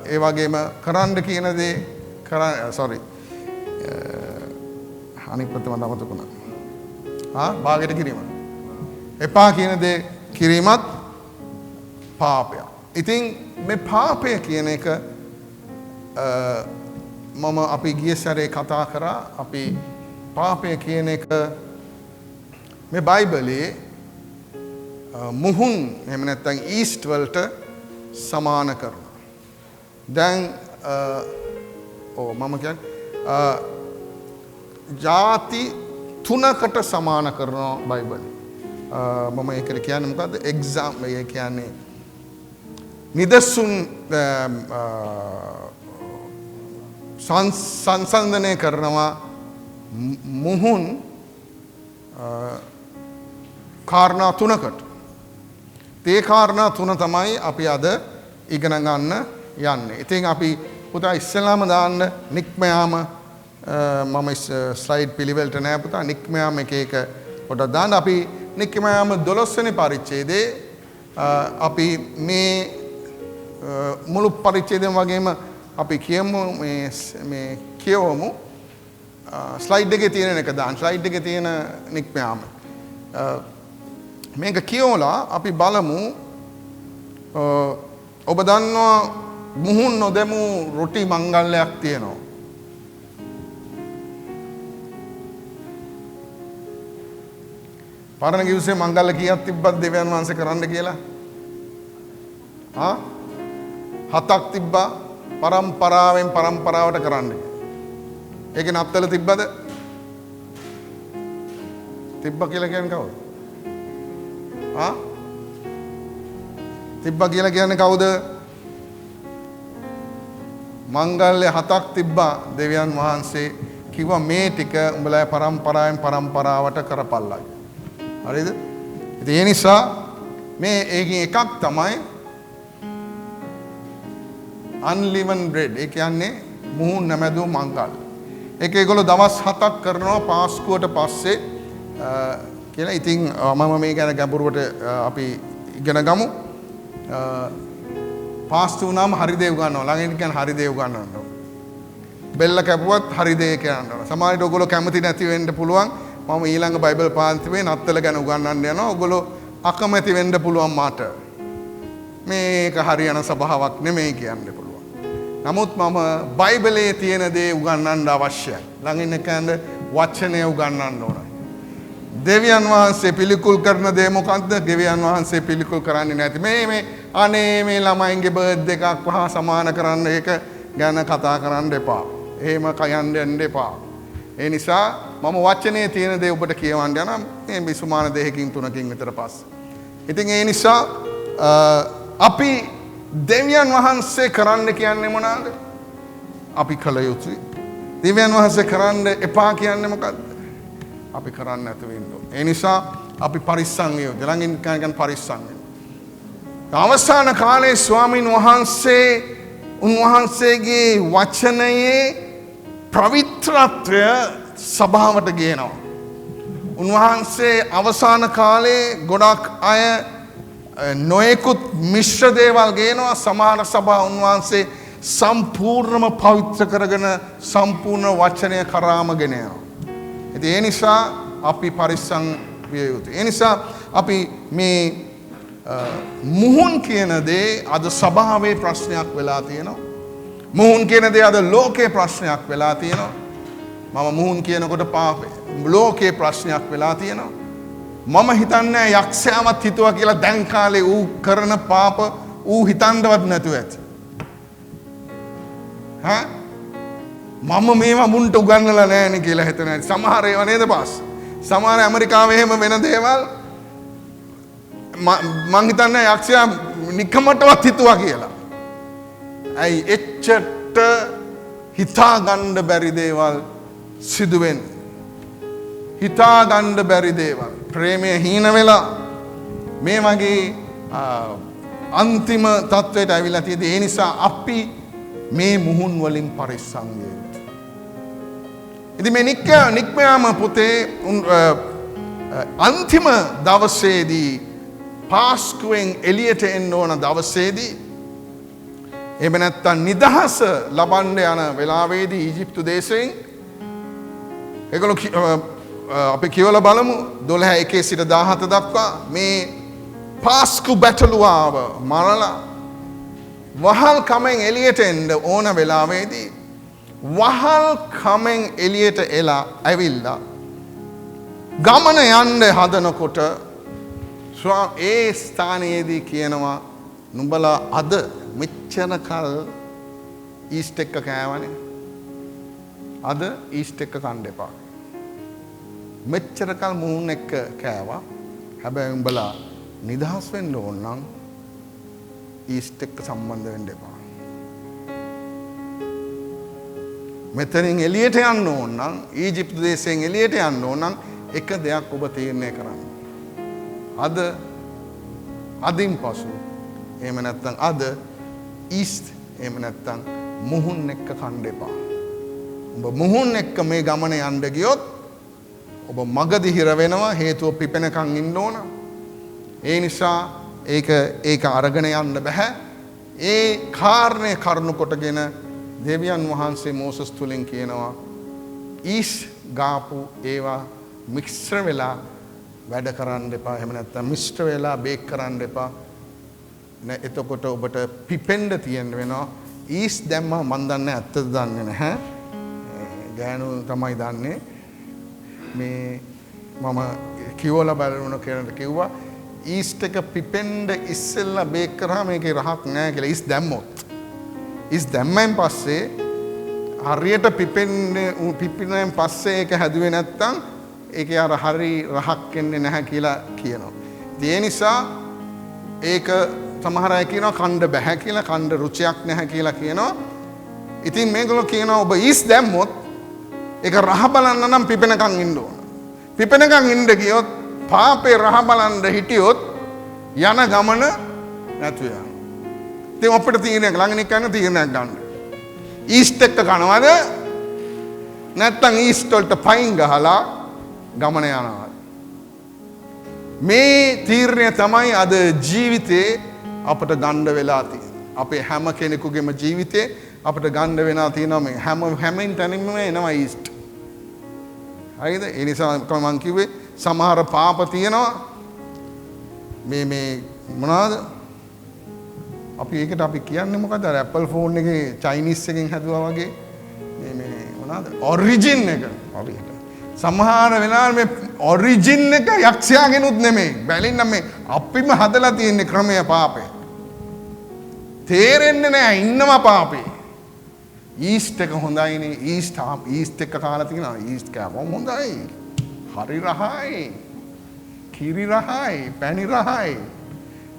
ඒ වගේම කරන්න කියන දේ අනිත් පැත්ත මම අමතකුණා. භාගයට කිරීම. එපා කියන දේ කිරීමත් පාපයක්. ඉතින් මේ පාපය කියන එක අපි ගිය සැරේ කතා කරා. අපි පාපය කියන එක මේ බයිබලයේ මුහුන් එහෙම නැත්නම් ඊස්ට් වලට සමාන කරනවා. දැන් මම කියන්නේ ಜಾති තුනකට සමාන කරනවා බයිබලයේ. මම ඒකට කියන්නේ මොකද්ද එක්සාම් ඒ කියන්නේ නිදසුන් සංසන්දනය කරනවා මුහුන් කාරණා තුනකට. ඒ කාරණා තුන තමයි අපි අද ඉගෙන ගන්න යන්නේ. ඉතින් අපි පුතා ඉස්සෙල්ලාම දාන්න නික්මයාම මම ස්ලයිඩ් පිළිවෙලට නෑ පුතා නික්මයාම එක එක පොඩක් දාන්න. අපි නික්මයාම 12 වෙනි පරිච්ඡේදයේ අපි මේ මුළු පරිච්ඡේදයෙන් වගේම අපි කියමු මේ කියවමු ස්ලයිඩ් එකේ තියෙන එක දාන්න. ස්ලයිඩ් එකේ තියෙන නික්මයාම මේක කියවලා අපි බලමු ඔබ දන්නවා මුහුන් නොදෙමු රොටි මංගල්‍යයක් තියෙනවා. පරණ කිව්සේ මංගල්‍ය කීයක් තිබ්බත් දෙවියන් වහන්සේ කරන්න කියලා? 7ක් තිබ්බා පරම්පරාවෙන් පරම්පරාවට කරන්න. ඒකේ නත්තල තිබ්බද? තිබ්බ කියලා කියන්නේ කවුද? තිබ්බ කියලා කියන්නේ කවුද? මංගල්‍ය 7ක් තිබ්බා දෙවියන් වහන්සේ කිව්වා මේ ටික උඹලා පරම්පරාවෙන් පරම්පරාවට කරපල්ලා. හරිද? ඉතින් ඒ නිසා මේ ඒකෙන් එකක් තමයි unleavened bread. ඒ කියන්නේ මුහුන් නැමැදූ මංගල්. ඒක ඒගොල්ලෝ දවස් 7ක් කරනවා පාස්කුවට පස්සේ කියලා. ඉතින් මම මේ ගැන ගැඹුරුවට අපි ඉගෙන ගමු. පාස්තු වුණාම හරි දේ උගන්වනවා. ළඟින් කියන්නේ හරි දේ උගන්වනවා. බෙල්ල කැපුවත් හරි දේ කියනවා. සමහරවිට ඔයගොල්ලෝ කැමති නැති වෙන්න පුළුවන්. මම ඊළඟ බයිබල් පාන්තිමේ නත්තල ගැන උගන්වන්න යනවා. ඔයගොල්ලෝ අකමැති වෙන්න පුළුවන් මාට. මේක හරියන සභාවක් නෙමෙයි කියන්න පුළුවන්. නමුත් මම බයිබලයේ තියෙන දේ උගන්වන්න අවශ්‍යයි. ළඟින් කියන්නේ වචනය උගන්වන්න ඕන. දෙවියන් වහන්සේ පිළිකුල් කරන දේ මොකක්ද? දෙවියන් වහන්සේ පිළිකුල් කරන්නේ නැති. මේ අනේ මේ ළමයින්ගේ බර්ත්ඩේ එකක් වහා සමාන කරන්න ඒක ගැන කතා කරන්න එපා. එහෙම කයන්න යන්න එපා. ඒ නිසා මම වචනේ තියෙන දේ ඔබට කියවන්න යනවා මේ විසුමාන දෙකකින් තුනකින් විතර පස්සේ. ඉතින් ඒ නිසා අපි දෙවියන් වහන්සේ කරන්න කියන්නේ මොනවාද? අපි කළ යුතුයි. දෙවියන් වහන්සේ කරන්න එපා කියන්නේ මොකද්ද? අපි කරන්න නැතුව ඉන්න ඕනේ. ඒ නිසා අපි පරිස්සම් වෙමු. ළඟින් කන පරිස්සම් වෙමු. අවසාන කාලේ ස්වාමින් වහන්සේ උන්වහන්සේගේ වචනයේ පවිත්‍රත්වය සභාවට ගේනවා. උන්වහන්සේ අවසාන කාලේ ගොඩක් අය නොයෙකුත් මිශ්‍ර දේවල් ගේනවා. සමහර සභා උන්වහන්සේ සම්පූර්ණම පවිත්‍ර කරගෙන සම්පූර්ණ වචනය කරාම ගෙන යනවා. ඉතින් ඒ නිසා අපි පරිස්සම් විය යුතුයි. ඒ නිසා අපි මේ මුහුන් කියන දේ අද සභාවේ ප්‍රශ්නයක් වෙලා තියෙනවා. මුහුන් කියන දේ අද ලෝකේ ප්‍රශ්නයක් වෙලා තියෙනවා. මම මුහුන් කියනකොට පාපේ ලෝකේ ප්‍රශ්නයක් වෙලා තියෙනවා. මම හිතන්නේ යක්ෂයාවත් හිතුවා කියලා දැන් කාලේ ඌ කරන පාප ඌ හිතන්නවත් නැතුව ඇති. මම මේවා මුන්ට උගන්වලා නැහැනේ කියලා හිතන ඇති. සමහර ඒවා නේද පාස්? සමහර ඇමරිකාවේ එහෙම වෙන දේවල් මං හිතන්නේ යක්ෂයා නිකමටවත් හිතුවා කියලා. ඇයි එච්චට හිතා ගන්න බැරි දේවල් සිදු වෙන්නේ? හිතා ගන්න බැරි දේවල්. ප්‍රේමය හීන වෙලා මේ වගේ අන්තිම තත්වයට ඇවිල්ලා තියෙද්දි ඒ නිසා අපි මේ මුහුන් වලින් පරිස්සම් වෙමු. ඉතින් මේ නික්මයාම පුතේ අන්තිම දවසේදී පාස්කුවෙන් එළියට එන්න ඕන දවසේදී එහෙම නැත්නම් නිදහස ලබන්න යන වෙලාවේදී ඊජිප්තු දේශයෙන් ඒගොල්ලෝ අපි කියවලා බලමු 12:1 සිට 17 දක්වා මේ පාස්කු බැටළුවාව මරලා වහල් කමෙන් එළියට එන්න ඕන වෙලාවේදී වහල් කමෙන් එළියට එලා ඇවිල්ලා ගමන යන්න හදනකොට ඒ ස්ථානයේදී කියනවා නුඹලා අද මෙච්චර කල් ඊස්ට් එක කෑවනේ අද ඊස්ට් එක කන්න එපා. මෙච්චර කල් මුහුන් එක්ක කෑවා. හැබැයි උඹලා නිදහස් වෙන්න ඕන නම් ඊස්ට් එක්ක සම්බන්ධ වෙන්න එපා. මෙතනින් එළියට යන්න ඕන නම් ඊජිප්තු දේශයෙන් එළියට යන්න ඕන නම් එක දෙයක් ඔබ තීරණය කරන්න. අදින් පසු එහෙම නැත්නම් අද ඊස්ට් එහෙම නැත්නම් මුහුන් එක්ක කණ්ඩ එපා. ඔබ මුහුන් එක්ක මේ ගමන යන්න ගියොත් ඔබ මගදී හිර වෙනවා. හේතුව පිපෙනකන් ඉන්න ඕන. ඒ නිසා ඒක අරගෙන යන්න බෑ. ඒ කාරණේ කරුණු කොටගෙන දෙවියන් වහන්සේ මෝසස් තුලින් කියනවා ඊස් ගාපු ඒවා මික්ස්චර් වෙලා වැඩ කරන්න එපා. එහෙම නැත්නම් මික්ස්චර් වෙලා බේක් කරන්න එපා. එතකොට ඔබට පිපෙන්න තියෙන්න වෙනවා. ඊස් දැම්මා මන් දන්නේ ඇත්තද දන්නේ නැහැ. ගෑනු තමයි දන්නේ. මේ මම කිව්වලා බලන කෙනෙක් කිව්වා ඊස්ට් එක පිපෙන්න ඉස්සෙල්ලා බේක් කරාම මේකේ රහක් නැහැ කියලා. ඊස් දැම්මොත් ඊස් දැම්මෙන් පස්සේ හරියට පිපෙන්නෙන් පස්සේ ඒක හැදුවේ නැත්තම් ඒකේ අර හරි රහක් එන්නේ නැහැ කියලා කියනවා. ඒ නිසා ඒක සමහර අය කියනවා කණ්ඩ බෑ කියලා, කණ්ඩ රුචියක් නැහැ කියලා කියනවා. ඉතින් මේගොල්ලෝ කියනවා ඔබ ඊස් දැම්මොත් ඒක රහ බලන්න නම් පිපෙනකන් ඉන්න ඕන. පිපෙනකන් ඉන්න ගියොත් පාපේ රහ බලන්න හිටියොත් යන ගමන නැතු යනවා. ඉතින් අපිට තීරණයක් ළඟින් කරන තීරණයක් ගන්න. ඊස්ට් එක කනවද නැත්නම් ඊස්ට් වලට පයින් ගහලා ගමන යනවා. මේ තීරණය තමයි අද ජීවිතේ අපට ගන්න වෙලා තියෙන්නේ. අපේ හැම කෙනෙකුගේම ජීවිතේ අපට ගන්න වෙනා තියෙනවා මේ හැම තැනින්ම එනවා ඊස්ට්. හරිද? ඒ නිසා මම කිව්වේ සමහර පාප තියෙනවා මේ මොනවාද? අපි ඒකට අපි කියන්නේ මොකද? අර Apple phone එකේ චයිනීස් එකෙන් හැදුවා වගේ මේ මොනවාද? ඔරිජින් එක. හරියට. සමහර වෙලාවල් මේ ඔරිජින් එක යක්ෂයාගෙනුත් නෙමෙයි. බැලින්න මේ අපිම හදලා තියෙන ක්‍රමය පාපේ. තේරෙන්නේ නැහැ ඉන්නවා පාපේ. ඊස්ට් එක හොඳයිනේ. ඊස්ට් එක කාලා තියෙනවා. ඊස්ට් කෑවම හොඳයි. හරි රහයි. කිරි රහයි. පැණි රහයි.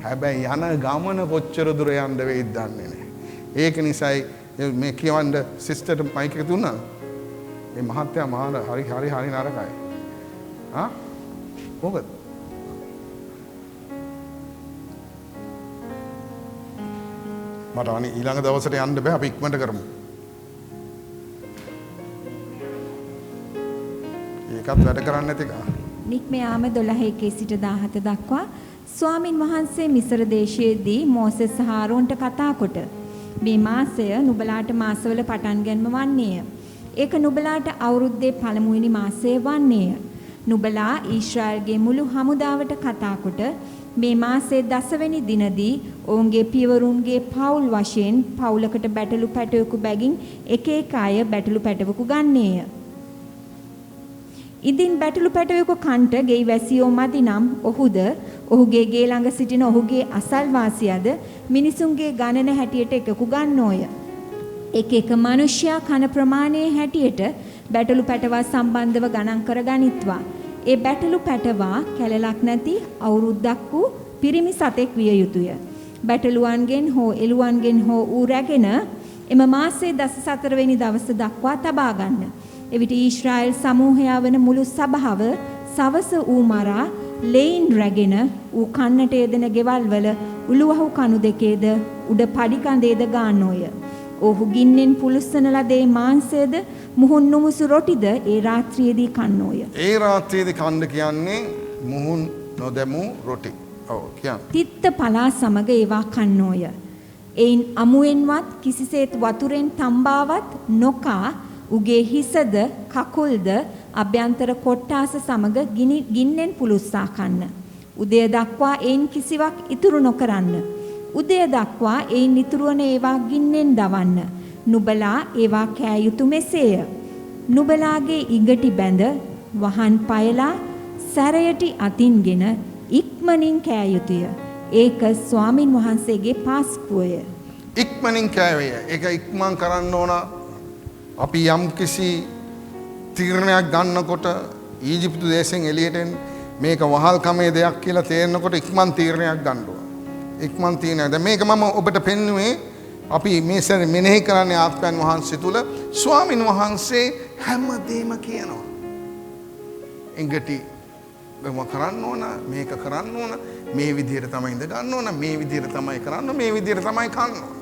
හැබැයි යන ගමන කොච්චර දුර යන්න වෙයිද දන්නේ නැහැ. ඒක නිසායි මේ කියවන්න සිස්ටර්ට මයික් එක දුන්නා. මේ මහත්තයා මහා හරි නරකයි. මොකද? මට අනේ ඊළඟ දවසට යන්න බෑ. අපි ඉක්මනට කරමු. ඒකත් වැඩ කරන්නේ නැති එක. නික්මයාම 12 සිට 17 දක්වා ස්වාමින් වහන්සේ මිසර දේශයේදී මෝසෙස් සහ ආරෝන්ට කතා කොට මේ මාසය නුඹලාට මාසවල පටන් ගැනීම වන්නේය. ඒක නුඹලාට අවුරුද්දේ පළමුවෙනි මාසය වන්නේය. නුඹලා ඊශ්‍රායල්ගේ මුළු හමුදාවට කතා කොට මේ මාසයේ 10 වෙනි දිනදී ඔවුන්ගේ පියවරුන්ගේ පවුල් වශයෙන් පවුලකට බැටළු පැටවෙකු බැගින් එක එක අය බැටළු පැටවෙකු ගන්නේය. ඉදින් බැටළු පැටවෙකු කන්ට ගෙයි වැසියෝ මදි නම් ඔහුද ඔහුගේ ගේ ළඟ සිටින ඔහුගේ අසල්වාසියද මිනිසුන්ගේ ගණන හැටියට එකකු ගන්නෝය. එක එක මිනිසයා කන ප්‍රමාණයේ හැටියට බැටළු පැටවා සම්බන්ධව ගණන් කර ගනිත්වා. ඒ බැටළු පැටවා කැලලක් නැති අවුරුද්දක් වූ පිරිමි සතෙක් විය යුතුය. බැටළුවන්ගෙන් හෝ එළුවන්ගෙන් හෝ ඌ රැගෙන එම මාසයේ 14 වෙනි දවස දක්වා තබා ගන්න. එවිට ඊශ්‍රායල් සමූහයා වන මුළු සභාව සවස ඌ මරා ලේයින් රැගෙන ඌ කන්නට යෙදෙන ගෙවල් වල උළුවහු කණු දෙකේද උඩ පඩි කඳේද ගන්නෝය. ඔහු ගින්නෙන් පුලුස්සන ලදේ මාංශයද මුහුන් නුමුසු රොටිද ඒ රාත්‍රියේදී කන්නෝය. ඒ රාත්‍රියේදී කන්න කියන්නේ මුහුන් නොදැමු රොටි. ඔව් කියන්නේ. තිත්ත පලා සමග ඒවා කන්නෝය. එයින් අමුවෙන්වත් කිසිසේත් වතුරෙන් තම්බාවත් නොකා උගේ හිසද කකුල්ද අභ්‍යන්තර කොට්ටාස සමග ගින්නෙන් පුලුස්සා කන්න. උදය දක්වා එයින් කිසිවක් ඉතුරු නොකරන්න. උදය දක්වා එයින් ඉතුරු වන ඒවා ගින්නෙන් දවන්න. නුඹලා ඒවා කෑ යුතු මෙසේය. නුඹලාගේ ඉඟටි බැඳ වහන් පයලා සැරයටි අතින්ගෙන ඉක්මනින් කෑ යුතුය. ඒක ස්වාමින් වහන්සේගේ පාස්කුවය. ඉක්මනින් කෑවේ. ඒක ඉක්මන් කරන්න ඕන. අපි යම් කිසි තීරණයක් ගන්නකොට ඊජිප්තු දේශයෙන් එළියට මේක වහල්කමේ දෙයක් කියලා තේරෙනකොට ඉක්මන් තීරණයක් ගන්න ඕන. ඉක්මන් තීරණයක්. දැන් මේක මම ඔබට පෙන්නුවේ අපි මේ සැරේ මෙනෙහි කරන්නේ ආත්මයන් වහන්සේ තුල ස්වාමින් වහන්සේ හැමදේම කියනවා. එංගටි මම කරන්න ඕන, මේක කරන්න ඕන, මේ විදිහට තමයි ඉඳ ගන්න ඕන, මේ විදිහට තමයි කරන්න, මේ විදිහට තමයි කන්න ඕන.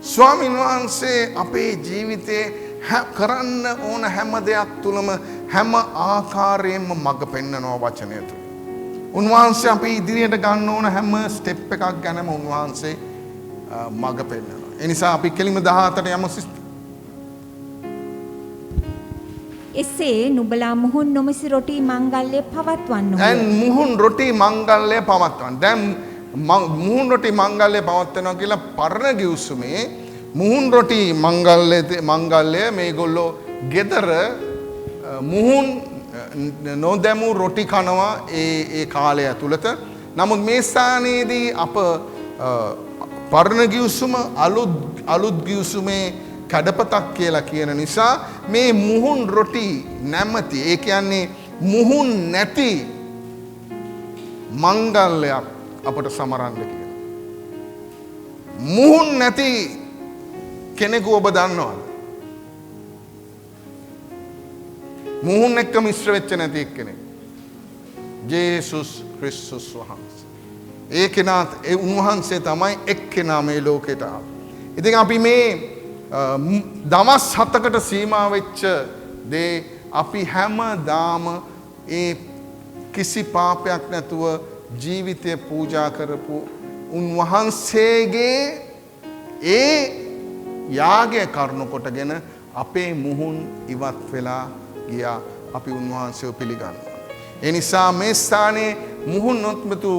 ස්වාමින් වහන්සේ අපේ ජීවිතේ කරන්න ඕන හැම දෙයක් තුලම හැම ආකාරයෙන්ම මඟ පෙන්වනවා වචනය තුල. උන්වහන්සේ අපි ඉදිරියට ගන්න ඕන හැම ස්ටෙප් එකක් ගැනම උන්වහන්සේ මඟ පෙන්වනවා. ඒ නිසා අපි කෙලිම 17ට යමු සිස්ටර්. එසේ නුඹලා මුහුන් නොමිසි රොටි මංගල්‍ය පවත්වන්නෝ. දැන් මුහුන් රොටි මංගල්‍ය පවත්වන්න. දැන් මුහුන් රොටි මංගල්‍ය පවත්වනවා කියලා පරණ ගිවිසුමේ මුහුන් රොටි මංගල්‍ය මේගොල්ලෝ ගෙදර මුහුන් නොදැමු රොටි කනවා ඒ කාලය ඇතුළත. නමුත් මේ ස්ථානයේදී අප පරණ ගිවිසුම අලුත් ගිවිසුමේ කඩපතක් කියලා කියන නිසා මේ මුහුන් රොටි නැමැති ඒ කියන්නේ මුහුන් නැති මංගල්‍යයක් අපට සමරන්න කියලා. මුහුන් නැති කෙනෙකු ඔබ දන්නවද? මුහුන් එක්ක මිශ්‍ර වෙච්ච නැති එක්කෙනෙක්. ජේසුස් ක්‍රිස්තුස් වහන්සේ. ඒ කෙනාත් ඒ උන්වහන්සේ තමයි එක්කෙනා මේ ලෝකෙට ආවේ. ඉතින් අපි මේ දවස් 7කට සීමා වෙච්ච දේ අපි හැමදාම ඒ කිසි පාපයක් නැතුව ජීවිතය පූජා කරපු උන්වහන්සේගේ ඒ යාගය කරුණු කොටගෙන අපේ මුහුන් ඉවත් වෙලා ගියා. අපි උන්වහන්සේව පිළිගන්නවා. ඒ නිසා මේ ස්ථානයේ මුහුන් නොත්මතු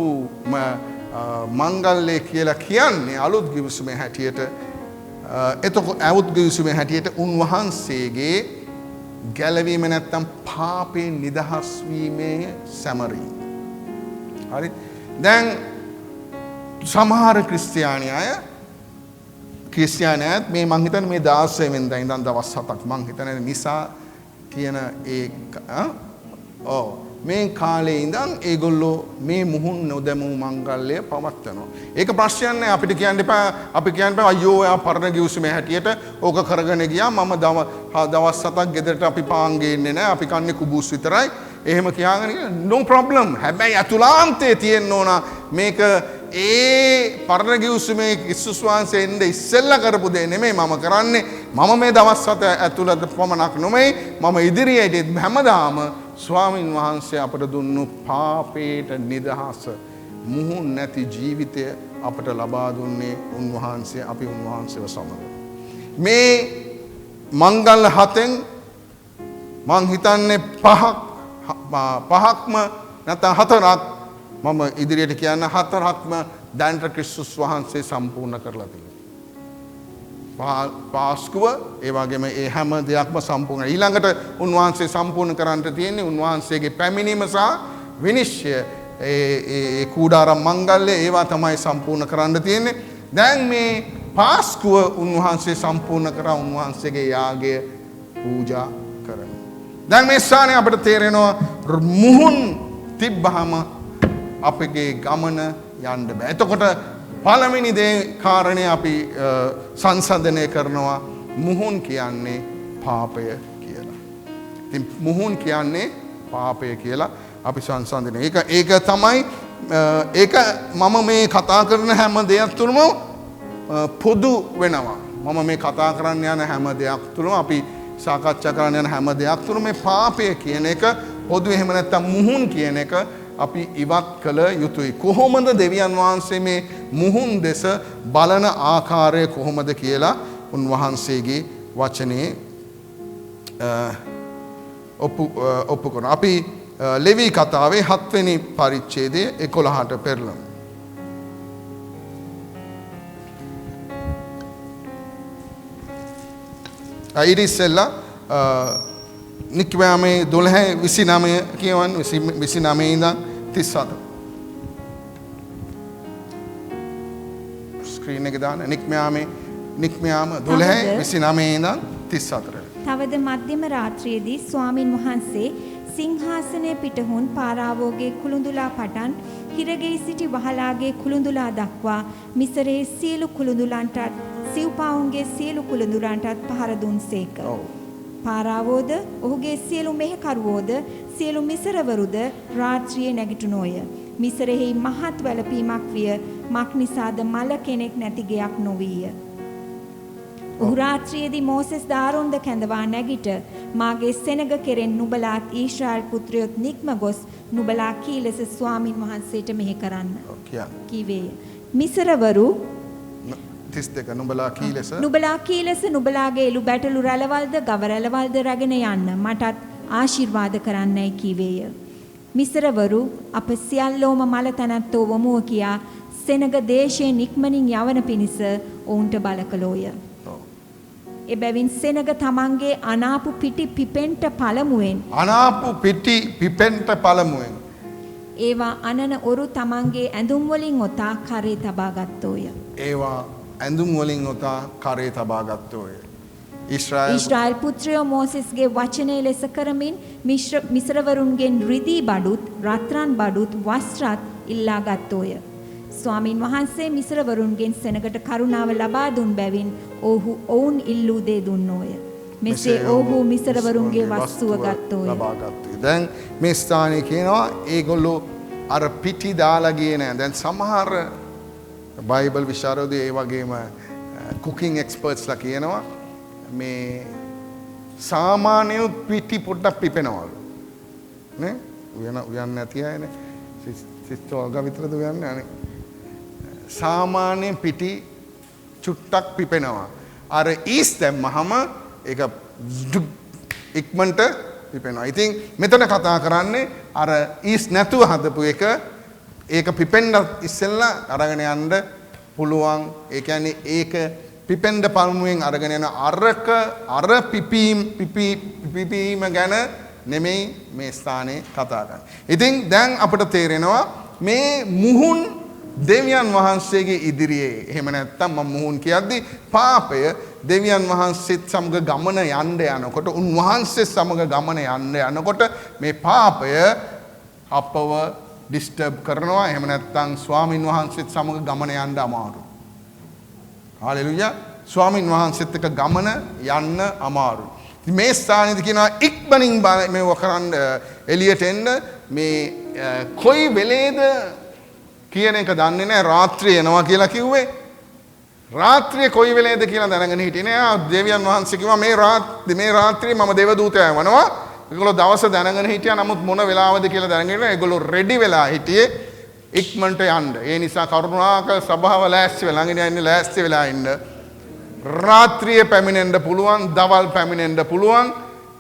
මංගල්‍ය කියලා කියන්නේ අලුත් ගිවිසුමේ හැටියට එතකොට අලුත් ගිවිසුමේ හැටියට උන්වහන්සේගේ ගැලවීම නැත්තම් පාපයෙන් නිදහස් වීමේ සැමරීම. හරි. දැන් සමහර ක්‍රිස්තියානියත් මේ මං හිතන්නේ මේ 16 වෙනිදා ඉඳන් දවස් 7ක් මං හිතන්නේ නිසා කියන මේ කාලේ ඉඳන් ඒගොල්ලෝ මේ මුහුන් නොදැමූ මංගල්‍ය පවත්වනවා. ඒක ප්‍රශ්නයක් නෑ අපිට කියන්න එපා. අපි කියන්න බෑ අයියෝ එයා පරණ ගිවිසුමේ හැටියට ඕක කරගෙන ගියා. මම දවස් 7ක් ගෙදරට අපි පාන් ගේන්නේ නෑ. අපි කන්නේ කුබුස් විතරයි. එහෙම කියාගෙන no problem. හැබැයි අතුලාන්තයේ තියෙන්න ඕන මේක ඒ පරණ ගිවිසුමේ ක්‍රිස්තුස් වහන්සේ එන්න ඉස්සෙල්ලා කරපු දේ නෙමෙයි මම කරන්නේ. මම මේ දවස් 7 ඇතුළත පමණක් නෙමෙයි මම ඉදිරියේදී හැමදාම ස්වාමින් වහන්සේ අපට දුන්නු පාපේට නිදහස මුහුන් නැති ජීවිතය අපට ලබා දුන්නේ උන්වහන්සේ. අපි උන්වහන්සේව සමග මේ මංගල 7න් මං හිතන්නේ පහක්ම නැත්නම් 4ක් මම ඉදිරියට කියන්න 4ක්ම දැනට ක්‍රිස්තුස් වහන්සේ සම්පූර්ණ කරලා තියෙනවා. පාස්කුව ඒ වගේම ඒ හැම දෙයක්ම සම්පූර්ණ. ඊළඟට උන්වහන්සේ සම්පූර්ණ කරන්නට තියෙන්නේ උන්වහන්සේගේ පැමිණීම සහ විනිශ්චය. ඒ කූඩාරම් මංගල්‍ය ඒවා තමයි සම්පූර්ණ කරන්න තියෙන්නේ. දැන් මේ පාස්කුව උන්වහන්සේ සම්පූර්ණ කරා උන්වහන්සේගේ යාගය පූජා කරන. දැන් මේ ස්ථානයේ අපිට තේරෙනවා මුහුන් තිබ්බහම අපගේ ගමන යන්න බෑ. එතකොට පළවෙනි දේ කාරණේ අපි සංසන්දනය කරනවා මුහුන් කියන්නේ පාපය කියලා. ඉතින් මුහුන් කියන්නේ පාපය කියලා අපි සංසන්දනය. ඒක තමයි ඒක මම මේ කතා කරන හැම දෙයක් තුළම පොදු වෙනවා. මම මේ කතා කරන්න යන හැම දෙයක් තුළම අපි සාකච්ඡා කරන්න යන හැම දෙයක් තුළම මේ පාපය කියන එක පොදු එහෙම නැත්නම් මුහුන් කියන එක අපි ඉවත් කළ යුතුයි. කොහොමද දෙවියන් වහන්සේ මේ මුහුන් දෙස බලන ආකාරය කොහොමද කියලා උන්වහන්සේගේ වචනේ ඔප්පු කරනවා. අපි ලෙවී කතාවේ 7 වෙනි පරිච්ඡේදයේ 11ට පෙරළමු. ඊට ඉස්සෙල්ලා නික්මයාමේ 12:29 කියවන්න 29 ඉඳන් 37 ස්ක්‍රීන් එක දාන්න. නික්මයාම 12:29 ඉඳන් 34. තවද මධ්‍යම රාත්‍රියේදී ස්වාමින් වහන්සේ සිංහාසනය පිටහුන් පාරාවෝගේ කුළුඳුලා පටන් හිරගෙයි සිටි වහලාගේ කුළුඳුලා දක්වා මිසරේ සියලු කුළුඳුලන්ටත් සිව්පාවුන්ගේ සියලු කුළුඳුලන්ටත් පහර දුන්සේක. පාරාවෝද ඔහුගේ සියලු මෙහෙකරුවෝද සියලු මිසරවරුද රාත්‍රියේ නැගිටුණෝය. මිසරෙහි මහත් වැළපීමක් විය. මක් නිසාද මල කෙනෙක් නැති ගෙයක් නොවීය. ඔහු රාත්‍රියේදී මෝසෙස් දාරොන්ද කැඳවා නැගිට මාගේ සෙනග කෙරෙන් නුඹලාත් ඊශ්‍රායල් පුත්‍රයොත් නික්ම ගොස් නුඹලා කී ලෙස ස්වාමින් වහන්සේට මෙහෙ කරන්න කීවේය. මිසරවරු 32 නුඹලා කී ලෙස නුඹලා කී ලෙස නුඹලාගේ එළු බැටළු රැළවල්ද ගව රැළවල්ද රැගෙන යන්න මටත් ආශිර්වාද කරන්නයි කීවේය. මිසරවරු අප සියල්ලෝම මල තැනැත්තෝ වමුව කියා සෙනග දේශයෙන් ඉක්මනින් යවන පිණිස ඔවුන්ට බල කළෝය. එබැවින් සෙනග තමන්ගේ අනාපු පිටි පිපෙන්ට පළමුවෙන් ඒවා අනන ඔරු තමන්ගේ ඇඳුම් වලින් ඔතා කරේ තබා ගත්තෝය. ඊශ්‍රායල් පුත්‍රයෝ මෝසෙස්ගේ වචනය ලෙස කරමින් මිස්රවරුන්ගෙන් රිදී බඩුත් රත්රන් බඩුත් වස්ත්‍රත් ඉල්ලා ගත්තෝය. ස්වාමින් වහන්සේ මිස්රවරුන්ගෙන් සෙනගට කරුණාව ලබා දුන් බැවින් ඔවුන් ඉල්ලූ දේ දුන්නෝය. මෙසේ ඔහු මිස්රවරුන්ගේ වස්තුව ගත්තෝය. දැන් මේ ස්ථානයේ කියනවා ඒගොල්ලෝ අර පිටි දාලා ගියේ නෑ. දැන් සමහර බයිබල් විශාරදයෝ ඒ වගේම කුකින් එක්ස්පර්ට්ස්ලා කියනවා මේ සාමාන්‍ය පිටි පොඩ්ඩක් පිපෙනවලු නේ උයන්න නැති අයනේ සිස්ටර් ඔල්ගා විතරද උයන්නේ අනේ සාමාන්‍ය පිටි චුට්ටක් පිපෙනවා අර ඊස් දැම්මහම ඒක ඉක්මනට පිපෙනවා. ඉතින් මෙතන කතා කරන්නේ අර ඊස් නැතුව හදපු එක ඒක පිපෙන්න ඉස්සෙල්ලා අරගෙන යන්න පුළුවන්. ඒ කියන්නේ ඒක පිපෙන්න පළමුවෙන් අරගෙන යන අර පිපීම ගැන නෙමෙයි මේ ස්ථානයේ කතා කරන්නේ. ඉතින් දැන් අපිට තේරෙනවා මේ මුහුන් දෙවියන් වහන්සේගේ ඉදිරියේ එහෙම නැත්නම් මම මුහුන් කියද්දී පාපය දෙවියන් වහන්සේත් සමග ගමන යනකොට උන්වහන්සේ සමග ගමන යනකොට මේ පාපය අපව ඩිස්ටර්බ් කරනවා. එහෙම නැත්නම් ස්වාමින් වහන්සේත් සමග ගමන යන්න අමාරුයි. හාලෙලුයා. ස්වාමින් වහන්සේත් එක්ක ගමන යන්න අමාරුයි. මේ ස්ථානයේදී කියනවා ඉක්මනින් මේව කරන්න එළියට එන්න මේ කොයි වෙලේද කියන එක දන්නේ නැහැ. රාත්‍රිය එනවා කියලා කිව්වේ. රාත්‍රිය කොයි වෙලේද කියලා දැනගෙන හිටියේ නෑ. දෙවියන් වහන්සේ කිව්වා මේ රාත්‍රියේ මම දේවදූතයා යවනවා. ඒගොල්ලෝ දවස දැනගෙන හිටියා. නමුත් මොන වෙලාවද කියලා දැනගෙන ඒගොල්ලෝ රෙඩි වෙලා හිටියේ ඉක්මනට යන්න. ඒ නිසා කරුණාකර සභාව ලෑස්ති වෙලා ළඟින් ඉන්න ලෑස්ති වෙලා ඉන්න. රාත්‍රියේ පැමිණෙන්න පුළුවන්, දවල් පැමිණෙන්න පුළුවන්.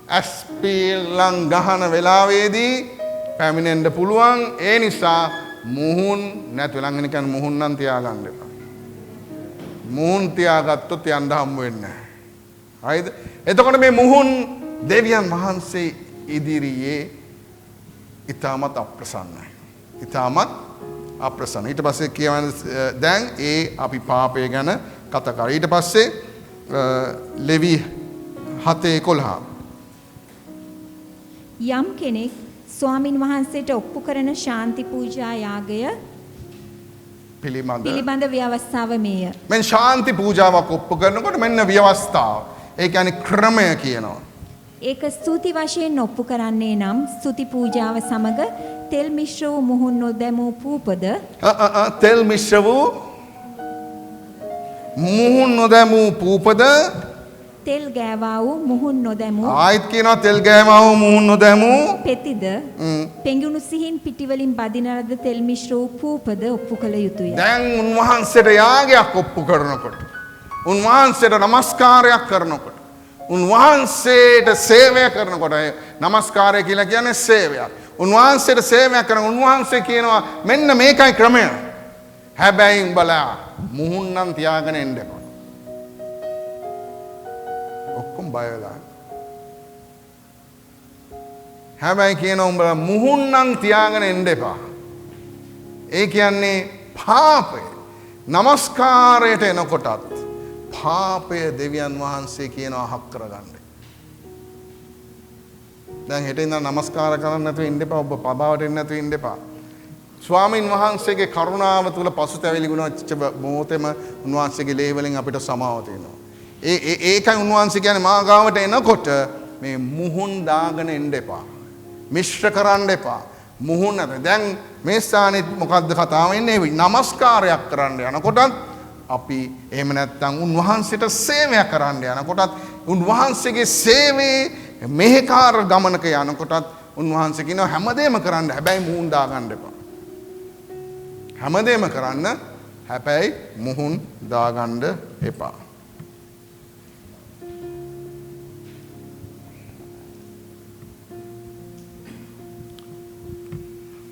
ඇස්පීලං ගහන වෙලාවේදී පැමිණෙන්න පුළුවන්. ඒ නිසා මුහුන් නැතු ළඟින් කියන්නේ මුහුන් නම් තියාගන්න එපා. මුහුන් තියාගත්තොත් යන්න හම්බ වෙන්නේ නැහැ. හරිද? එතකොට මේ මුහුන් දෙවියන් වහන්සේ ඉදිරියේ ඊටමත් අප්‍රසන්නයි. ඊටමත් අප්‍රසන්න. ඊට පස්සේ කියවන්නේ දැන් අපි පාපය ගැන කතා කරා. ඊට පස්සේ ලෙවි 7:11 යම් කෙනෙක් ස්වාමින් වහන්සේට ඔප්පු කරන ශාන්ති පූජා යාගය පිළිබඳ ව්‍යවස්ථාව මේය. මෙන්න ශාන්ති පූජාවක් ඔප්පු කරනකොට මෙන්න ව්‍යවස්ථාව. ඒ කියන්නේ ක්‍රමය කියනවා. ඒක ස්තුති වශයෙන් ඔප්පු කරන්නේ නම් ස්තුති පූජාව සමග තෙල් මිශ්‍ර වූ මුහුන් නොදැමූ පූපද තෙල් මිශ්‍ර වූ මුහුන් නොදැමූ පූපද තෙල් ගෑවා වූ මුහුන් නොදැමූ ආයිත් කියනවා තෙල් ගෑවා වූ මුහුන් නොදැමූ පෙතිද පෙඟුණු සිහින් පිටිවලින් බදින ලද තෙල් මිශ්‍ර වූ පූපද ඔප්පු කළ යුතුය. දැන් උන්වහන්සේට යාගයක් ඔප්පු කරනකොට උන්වහන්සේට නමස්කාරයක් කරනකොට උන්වහන්සේට සේවය කරනකොට නමස්කාරය කියලා කියන්නේ සේවයක්. උන්වහන්සේට සේවයක් කරන උන්වහන්සේ කියනවා මෙන්න මේකයි ක්‍රමය. හැබැයි උඹලා මුහුන් නම් තියාගෙන එන්න එපා. ඔක්කොම බය වෙලා. හැබැයි කියනවා උඹලා මුහුන් නම් තියාගෙන එන්න එපා. ඒ කියන්නේ පාපය. නමස්කාරයට එනකොටත් පාපය දෙවියන් වහන්සේ කියනවා හක් කරගන්න. දැන් හෙට ඉඳන් නමස්කාර කරන්න නැතුව ඉන්න එපා. ඔබ පබාවට එන්න නැතුව ඉන්න එපා. ස්වාමින් වහන්සේගේ කරුණාව තුල පසුතැවිලි ගුණච්ච මොහොතේම උන්වහන්සේගේ ලේ වලින් අපිට සමාව තියෙනවා. ඒකයි උන්වහන්සේ කියන්නේ මා ගාවට එනකොට මේ මුහුන් දාගෙන එන්න එපා. මිශ්‍ර කරන්න එපා. මුහුන් නැත. දැන් මේ ස්ථානෙත් මොකද්ද කතාව වෙන්නේ? නමස්කාරයක් කරන්න යනකොටත් අපි එහෙම නැත්නම් උන්වහන්සේට සේවය කරන්න යනකොටත් උන්වහන්සේගේ සේවයේ මෙහෙකාර ගමනක යනකොටත් උන්වහන්සේ කියනවා හැමදේම කරන්න හැබැයි මුහුන් දාගන්න එපා. හැමදේම කරන්න හැබැයි මුහුන් දාගන්න එපා.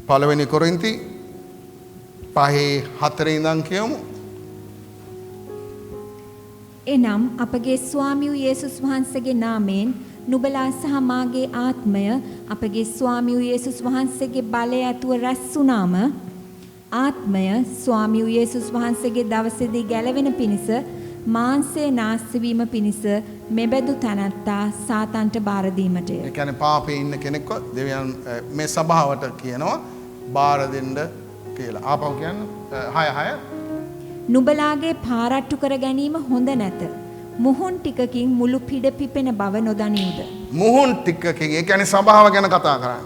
පළවෙනි කොරින්ති 5:4 ඉඳන් කියමු. එනම් අපගේ ස්වාමී වූ යේසුස් වහන්සේගේ නාමයෙන් නුඹලා සහ මාගේ ආත්මය අපගේ ස්වාමී වූ යේසුස් වහන්සේගේ බලය ඇතුව රැස් වුණාම ආත්මය ස්වාමී වූ යේසුස් වහන්සේගේ දවසේදී ගැලවෙන පිණිස මාංශේ නාස්ති වීම පිණිස මෙබඳු තනත්තා සාතන්ට බාර දීමටය. ඒ කියන්නේ පාපේ ඉන්න කෙනෙක්ව දෙවියන් මේ සභාවට කියනවා බාර දෙන්න කියලා. ආපහු කියන්න 6:6 නුඹලාගේ පාරට්ටු කර ගැනීම හොඳ නැත. මුහුන් ටිකකින් මුළු පිඩ පිපෙන බව නොදනියුද? මුහුන් ටිකකින් ඒ කියන්නේ සභාව ගැන කතා කරන්නේ.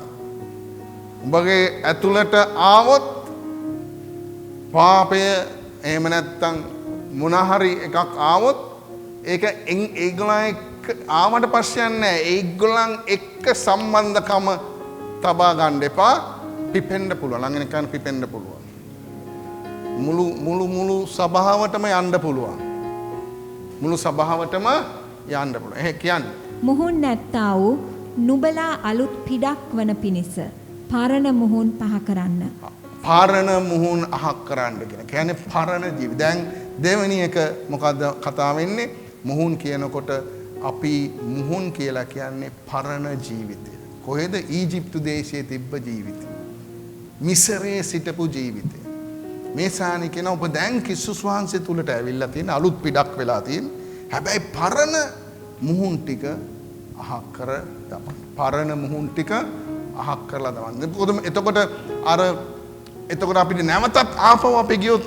උඹගේ ඇතුළට ආවොත් පාපය එහෙම නැත්තම් මොන හරි එකක් ආවොත් ඒක ඒගොල්ලන් එක්ක ආවට පස්සේ යන්නේ ඒගොල්ලන් එක්ක සම්බන්ධකම තබා ගන්න එපා. පිපෙන්න පුළුවන්. ළඟ නිකන් පිපෙන්න පුළුවන්. මුළු සභාවටම යන්න පුළුවන්. මුළු සභාවටම යන්න පුළුවන්. එහෙ කියන්නේ. මුහුන් නැත්තා වූ නුඹලා අලුත් පිඩක් වන පිණිස පරණ මුහුන් පහ කරන්න. පරණ මුහුන් අහක් කරන්න කියන. කියන්නේ පරණ ජීවිත. දැන් දෙවෙනි එක මොකද්ද කතාව වෙන්නේ? මුහුන් කියනකොට අපි මුහුන් කියලා කියන්නේ පරණ ජීවිතය. කොහෙද? ඊජිප්තු දේශයේ තිබ්බ ජීවිතය. මිසරයේ සිටපු ජීවිතය. මේ සානි කියන ඔබ දැන් ක්‍රිස්තුස් වහන්සේ තුලට ඇවිල්ලා තියෙන අලුත් පිටක් වෙලා තියෙන. හැබැයි පරණ මුහුන් ටික අහක් කර දමන්න. පරණ මුහුන් ටික අහක් කරලා දමන්න. එතකොට අපිට නැවතත් ආපහු අපි ගියොත්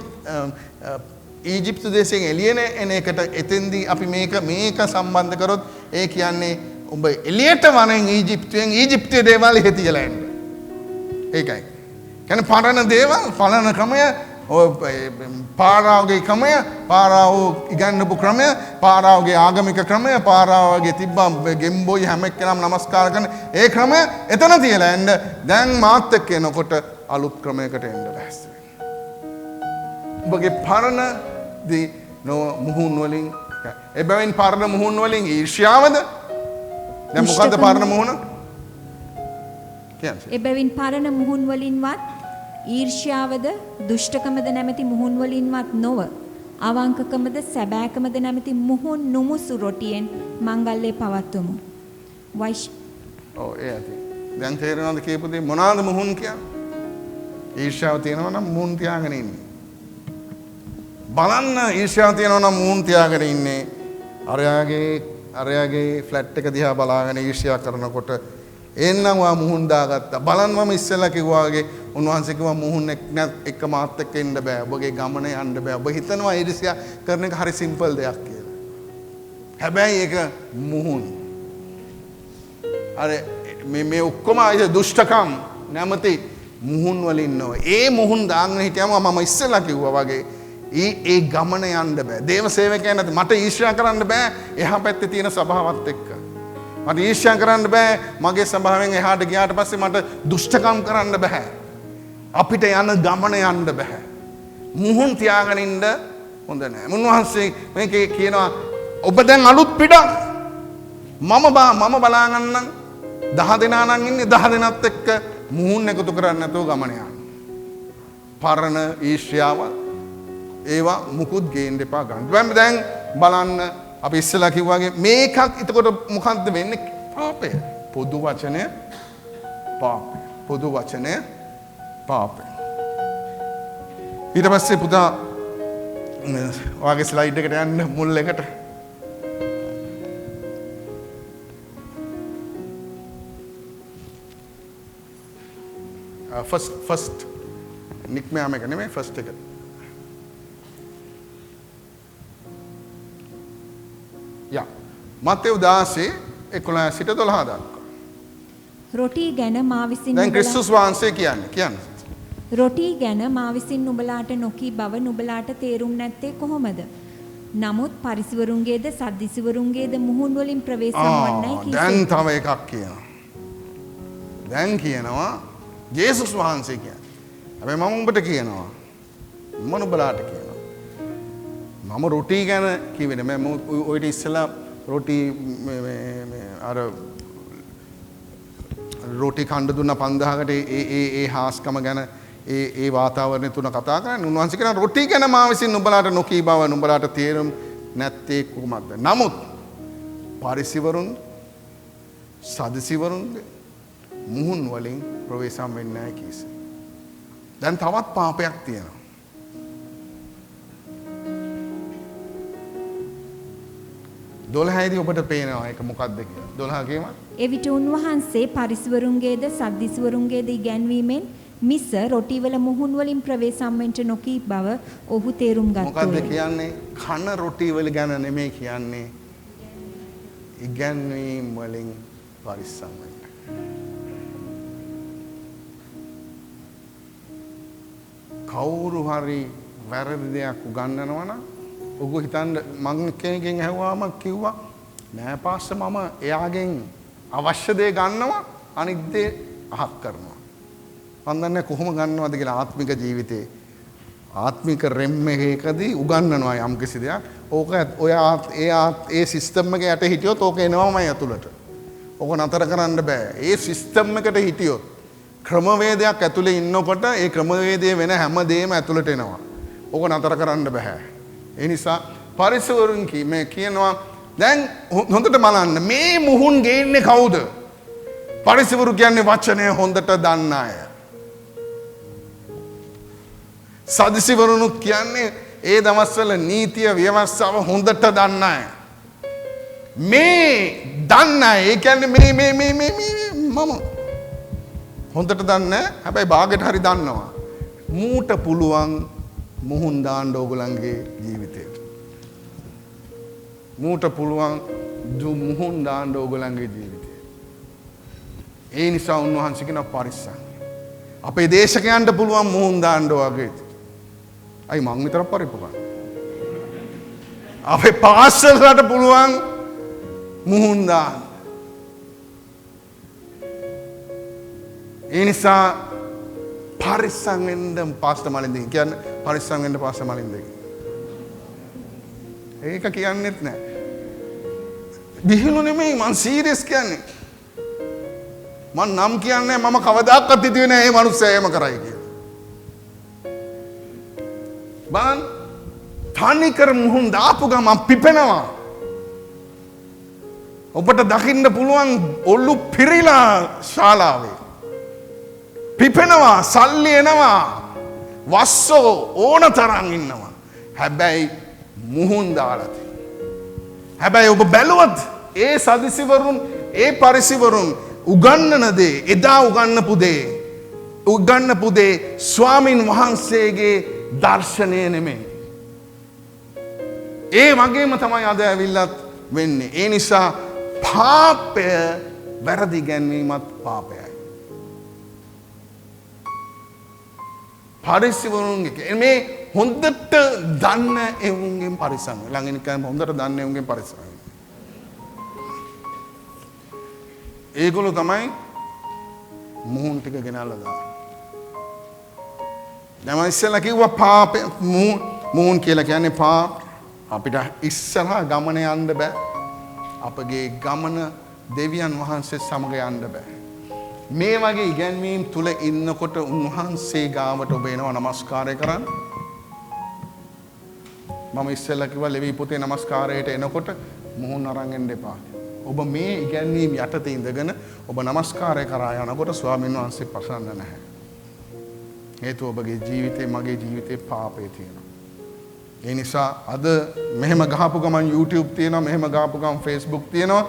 ඊජිප්තු දේශයෙන් එළියන එන එකට එතෙන්දී අපි මේක සම්බන්ධ කරොත් ඒ කියන්නේ ඔබ එළියට වරෙන් ඊජිප්තුවේ දේවල් එහෙ තියලා එන්න. ඒකයි. කියන්නේ පරණ දේවල් පරණ ක්‍රමය පාරාවගේ ක්‍රමය පාරාව ඉගන්නපු ක්‍රමය පාරාවගේ ආගමික ක්‍රමය පාරාවගේ තිබ්බා ගෙම්බොයි හැම එක්කෙනාම නමස්කාර කරන ඒ ක්‍රමය එතන තියලා එන්න. දැන් මාත් එක්ක එනකොට අලුත් ක්‍රමයකට එන්න ලෑස්ති වෙන්න. ඔබගේ පරණ දී මුහුන් වලින් එබැවින් පරණ මුහුන් වලින් ඊර්ෂ්‍යාවද? දැන් මොකද්ද පරණ මුහුන? කියන්නේ. එබැවින් පරණ මුහුන් වලින්වත් ඊර්ෂ්‍යාවද දුෂ්ටකමද නැමැති මුහුන් වලින්වත් නොව අවංකකමද සැබෑකමද නැමැති මුහුන් නුමුසු රොටියෙන් මංගල්‍යය පවත්වමු. ඔව් ඒ ඇති. දැන් තේරෙනවද කියපු දේ මොනවාද මුහුන් කියන්නේ? ඊර්ෂ්‍යාව තියෙනවා නම් මුහුන් තියාගෙන ඉන්නේ. බලන්න ඊර්ෂ්‍යාව තියෙනවා නම් මුහුන් තියාගෙන ඉන්නේ. අරයාගේ ෆ්ලැට් එක දිහා බලාගෙන ඊර්ෂ්‍යා කරනකොට එන්නම් වා මුහුන් දාගත්තා. බලන්න මම ඉස්සෙල්ලා කිව්වා වගේ උන්වහන්සේ කිව්වා මුහුන් එක්ක මාත් එක්ක එන්න බෑ. ඔබගේ ගමන යන්න බෑ. ඔබ හිතනවා ඊර්ෂ්‍යා කරන එක හරි සිම්පල් දෙයක් කියලා. හැබැයි ඒක මුහුන්. අර මේ ඔක්කොම ආයේ දුෂ්ටකම් නැමැති මුහුන් වලින් නෝ. ඒ මුහුන් දාන්න හිටියම මම ඉස්සෙල්ලා කිව්වා වගේ ඒ ගමන යන්න බෑ. දේව සේවකයන් නැති මට ඊර්ෂ්‍යා කරන්න බෑ එහා පැත්තේ තියෙන සභාවත් එක්ක. මට ඊර්ෂ්‍යා කරන්න බෑ මගේ සභාවෙන් එහාට ගියාට පස්සේ මට දුෂ්ටකම් කරන්න බෑ. අපිට යන ගමන යන්න බෑ. මුහුන් තියාගෙන ඉන්න හොඳ නෑ. මුන්වහන්සේ මේකේ කියනවා ඔබ දැන් අලුත් පිටක් මම බලා ගන්නම් 10 දෙනා නම් ඉන්නේ 10 දෙනාත් එක්ක මුහුන් එකතු කරන්නේ නැතුව ගමන යන්න. පරණ ඊර්ෂ්‍යාවල් ඒවා මුකුත් ගේන්න එපා ගන්න. දැන් බලන්න අපි ඉස්සෙල්ලා කිව්වාගේ මේකක් එතකොට මොකද්ද වෙන්නේ? පාපය. පොදු වචනය පාපය. පොදු වචනය පාපය. ඊට පස්සේ පුතා ඔයාගේ ස්ලයිඩ් එකට යන්න මුල් එකට. ෆස්ට් නික්මයාම එක නෙමෙයි ෆස්ට් එක. යා මත්තෙව් 16:11 සිට 12 දක්වා. රොටි ගැන මා විසින් දැන් ක්‍රිස්තුස් වහන්සේ කියන්නේ රොටි ගැන මා විසින් නුඹලාට නොකී බව නුඹලාට තේරුම් නැත්තේ කොහොමද? නමුත් පරිසවරුන්ගේද සද්දිසිවරුන්ගේද මුහුන් වලින් ප්‍රවේශම් වන්නයි කීසේ. දැන් තව එකක් කියනවා. දැන් කියනවා ජේසුස් වහන්සේ කියන්නේ. හැබැයි මම උඹට කියනවා. මම නුඹලාට කියනවා. මම රොටි ගැන කිව්වේ නෑ. මම ඔය ඉස්සලා රොටි අර රොටි කණ්ඩ දුන්න 5000කට ඒ හාස්කම ගැන ඒ වාතාවරණය තුන කතා කරන්නේ. උන්වහන්සේ කියන රොටි ගැන මා විසින් නුඹලාට නොකී බව නුඹලාට තේරුම් නැත්තේ කොහොමද? නමුත් පරිසිවරුන් සදසිවරුන්ගේ මුහුන් වලින් ප්‍රවේශම් වෙන්නේ නැහැ කීසේ. දැන් තවත් පාපයක් තියෙනවා. දොළහයිදී ඔබට පේනවා ඒක මොකක්ද කියලා. 12 කියම එවිට උන්වහන්සේ පරිසවරුන්ගේද සද්දිසිවරුන්ගේද ඉගැන්වීමෙන් මිස රොටිවල මුහුන් වලින් ප්‍රවේශම් වෙන්න නොකී බව ඔහු තේරුම් ගත්තා. මොකද්ද කියන්නේ? කන රොටි වල ගැන නෙමෙයි කියන්නේ. ඉගැන්වීම් වලින් පරිස්සම් වෙන්න. කවුරු හරි වැරදි දෙයක් උගන්වනවා නම් ඔගොල්ලෝ හිතන්න මං කෙනෙක්ගෙන් ඇහුවාම කිව්වා නෑ පාස්ස මම එයාගෙන් අවශ්‍ය දේ ගන්නවා අනිත් දේ අහක් කරනවා. මම දන්නේ කොහොම ගන්නවද කියලා ආත්මික ජීවිතේ ආත්මික රෙම් එකකදී උගන්වනවා යම් කිසි දෙයක්. ඕක ඒ සිස්ටම් එකේ යට හිටියොත් ඕක එනවාමයි ඇතුළට. ඕක නතර කරන්න බෑ. ඒ සිස්ටම් එකට හිටියොත් ක්‍රමවේදයක් ඇතුලේ ඉන්නකොට ඒ ක්‍රමවේදයේ වෙන හැම දෙයක්ම ඇතුළට එනවා. ඕක නතර කරන්න බෑ. ඒ නිසා පරිසවරුන් මේ කියනවා දැන් හොඳට බලන්න මේ මුහුන් ගේන්නේ කවුද? පරිසවරු කියන්නේ වචනය හොඳට දන්න අය. සදිසිවරුනුත් කියන්නේ ඒ දවස්වල නීතිය ව්‍යවස්ථාව හොඳට දන්න අය. මේ දන්න අය ඒ කියන්නේ මේ මම හොඳට දන්නේ හැබැයි භාගයට හරි දන්නවා. මූට පුළුවන් මුහුන් දාන්න ඕගොල්ලන්ගේ ජීවිතේට. මූට පුළුවන් මුහුන් දාන්න ඕගොල්ලන්ගේ ජීවිතේට. ඒ නිසා උන්වහන්සේ කියන පරිස්සම්. අපේ දේශකයන්ට පුළුවන් මුහුන් දාන්න වගේ. අයි මං විතරක් පරිප්පු කරා. අපේ පාස්ටර්ලාට පුළුවන් මුහුන් දාන්න. ඒ නිසා පරිස්සම් වෙන්න පාස්ටර් මලින්ද කියන්නේ පරිස්සම් වෙන්න පාස්ටර් මලින්ද. ඒක කියන්නෙත් නෑ. විහිළු නෙමෙයි මං සීරියස් කියන්නේ. මං නම් කියන්නේ මම කවදාකවත් හිතුවේ නෑ මේ මිනිස්සයා එහෙම කරයි කියලා. බලන්න තනිකර මුහුන් දාපු ගමන් පිපෙනවා. ඔබට දකින්න පුළුවන් ඔල්ලු පිරීලා ශාලාවේ. පිපෙනවා සල්ලි එනවා වස්සෝ ඕන තරම් ඉන්නවා. හැබැයි මුහුන් දාලා තියෙනවා. හැබැයි ඔබ බැලුවත් ඒ සදිසිවරුන් ඒ පරිසිවරුන් උගන්නන දේ එදා උගන්නපු දේ ස්වාමින් වහන්සේගේ දර්ශනය නෙමෙයි. ඒ වගේම තමයි අද ඇවිල්ලත් වෙන්නේ. ඒ නිසා පාපය වැරදි ගැන්වීමත් පාපයයි. පරිසිවරුන්ගේ මේ හොඳට දන්න එවුන්ගෙන් පරිස්සම් වෙන්න. ළඟින් ඉන්න හොඳට දන්න එවුන්ගෙන් පරිස්සම් වෙන්න. ඒගොල්ලෝ තමයි මුහුන් ටික ගෙනල්ලා දාන්නේ. දැන් මම ඉස්සෙල්ලා කිව්වා පාපේ මුහුන් කියලා කියන්නේ පාප. අපිට ඉස්සරහා ගමන යන්න බෑ. අපගේ ගමන දෙවියන් වහන්සේ සමග යන්න බෑ. මේ වගේ ඉගැන්වීම් තුල ඉන්නකොට උන්වහන්සේ ගාවට ඔබ එනවා නමස්කාරය කරන්න. මම ඉස්සෙල්ලා කිව්වා ලෙවි පුතේ නමස්කාරයට එනකොට මුහුන් අරන් එන්න එපා. ඔබ මේ ඉගැන්වීම් යටතේ ඉඳගෙන ඔබ නමස්කාරය කරා යනකොට ස්වාමීන් වහන්සේ ප්‍රසන්න නැහැ. හේතුව ඔබගේ ජීවිතේ මගේ ජීවිතේ පාපේ තියෙනවා. ඒ නිසා අද මෙහෙම ගහපු ගමන් YouTube තියෙනවා, මෙහෙම ගහපු ගමන් Facebook තියෙනවා.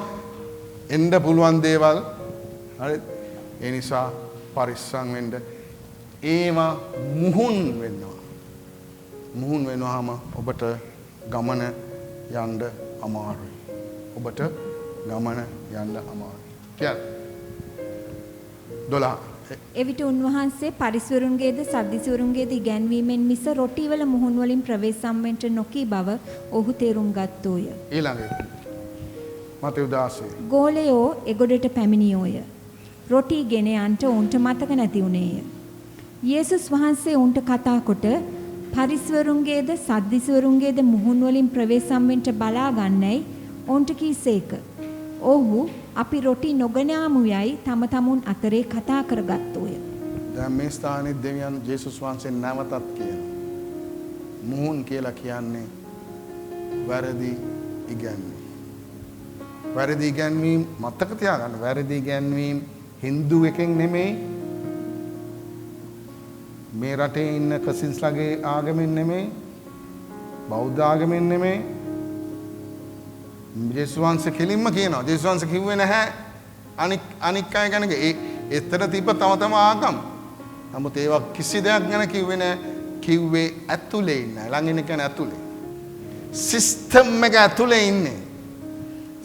එන්න පුළුවන් දේවල් හරි. ඒ නිසා පරිස්සම් වෙන්න. ඒවා මුහුන් වෙනවා. මුහුන් වෙනවාම ඔබට ගමන යන්න අමාරුයි. ඔබට ගමන යන්න අමාරුයි. කියන්න. 12. එවිට උන්වහන්සේ පරිස්වරුන්ගේද සද්දිස්වරුන්ගේද ඉගැන්වීමෙන් මිස රොටිවල මුහුන් වලින් ප්‍රවේශම් වෙන්නට නොකී බව ඔහු තේරුම් ගත්තෝය. ඊළඟ මතෙව් 16. ගෝලයෝ එගොඩට පැමිණියෝය. රොටි ගෙන යන්ට උන්ට මතක නැති වුණේය. යේසුස් වහන්සේ උන්ට කතා කොට පරිස්වරුන්ගේද සද්දිස්වරුන්ගේද මුහුන් වලින් ප්‍රවේශම් වෙන්නට බලා ගන්නයි උන්ට කීසේක. ඔහු අපි රොටි නොගෙන ආමු යයි තම තමුන් අතරේ කතා කරගත්තෝය. දැන් මේ ස්ථානයේ දෙවියන් ජේසුස් වහන්සේ නැවතත් කියන මුහුන් කියලා කියන්නේ වැරදි ඉගැන්වීම. වැරදි ඉගැන්වීම මතක තියාගන්න. වැරදි ඉගැන්වීම Hindu එකෙන් නෙමෙයි, මේ රටේ ඉන්න කසින්ස්ලාගේ ආගමෙන් නෙමෙයි, බෞද්ධ ආගමෙන් නෙමෙයි. ජේසුස් වහන්සේ කෙලින්ම කියනවා. ජේසුස් වහන්සේ කිව්වේ නැහැ අනික් අය ගැන. එතන තිබ්බ තම ආගම්. නමුත් ඒවා කිසි දෙයක් ගැන කිව්වේ නැහැ. කිව්වේ ඇතුලේ ඉන්න. ළඟ ඉන්න කියන්නේ ඇතුලේ. සිස්ටම් එක ඇතුලේ ඉන්නේ.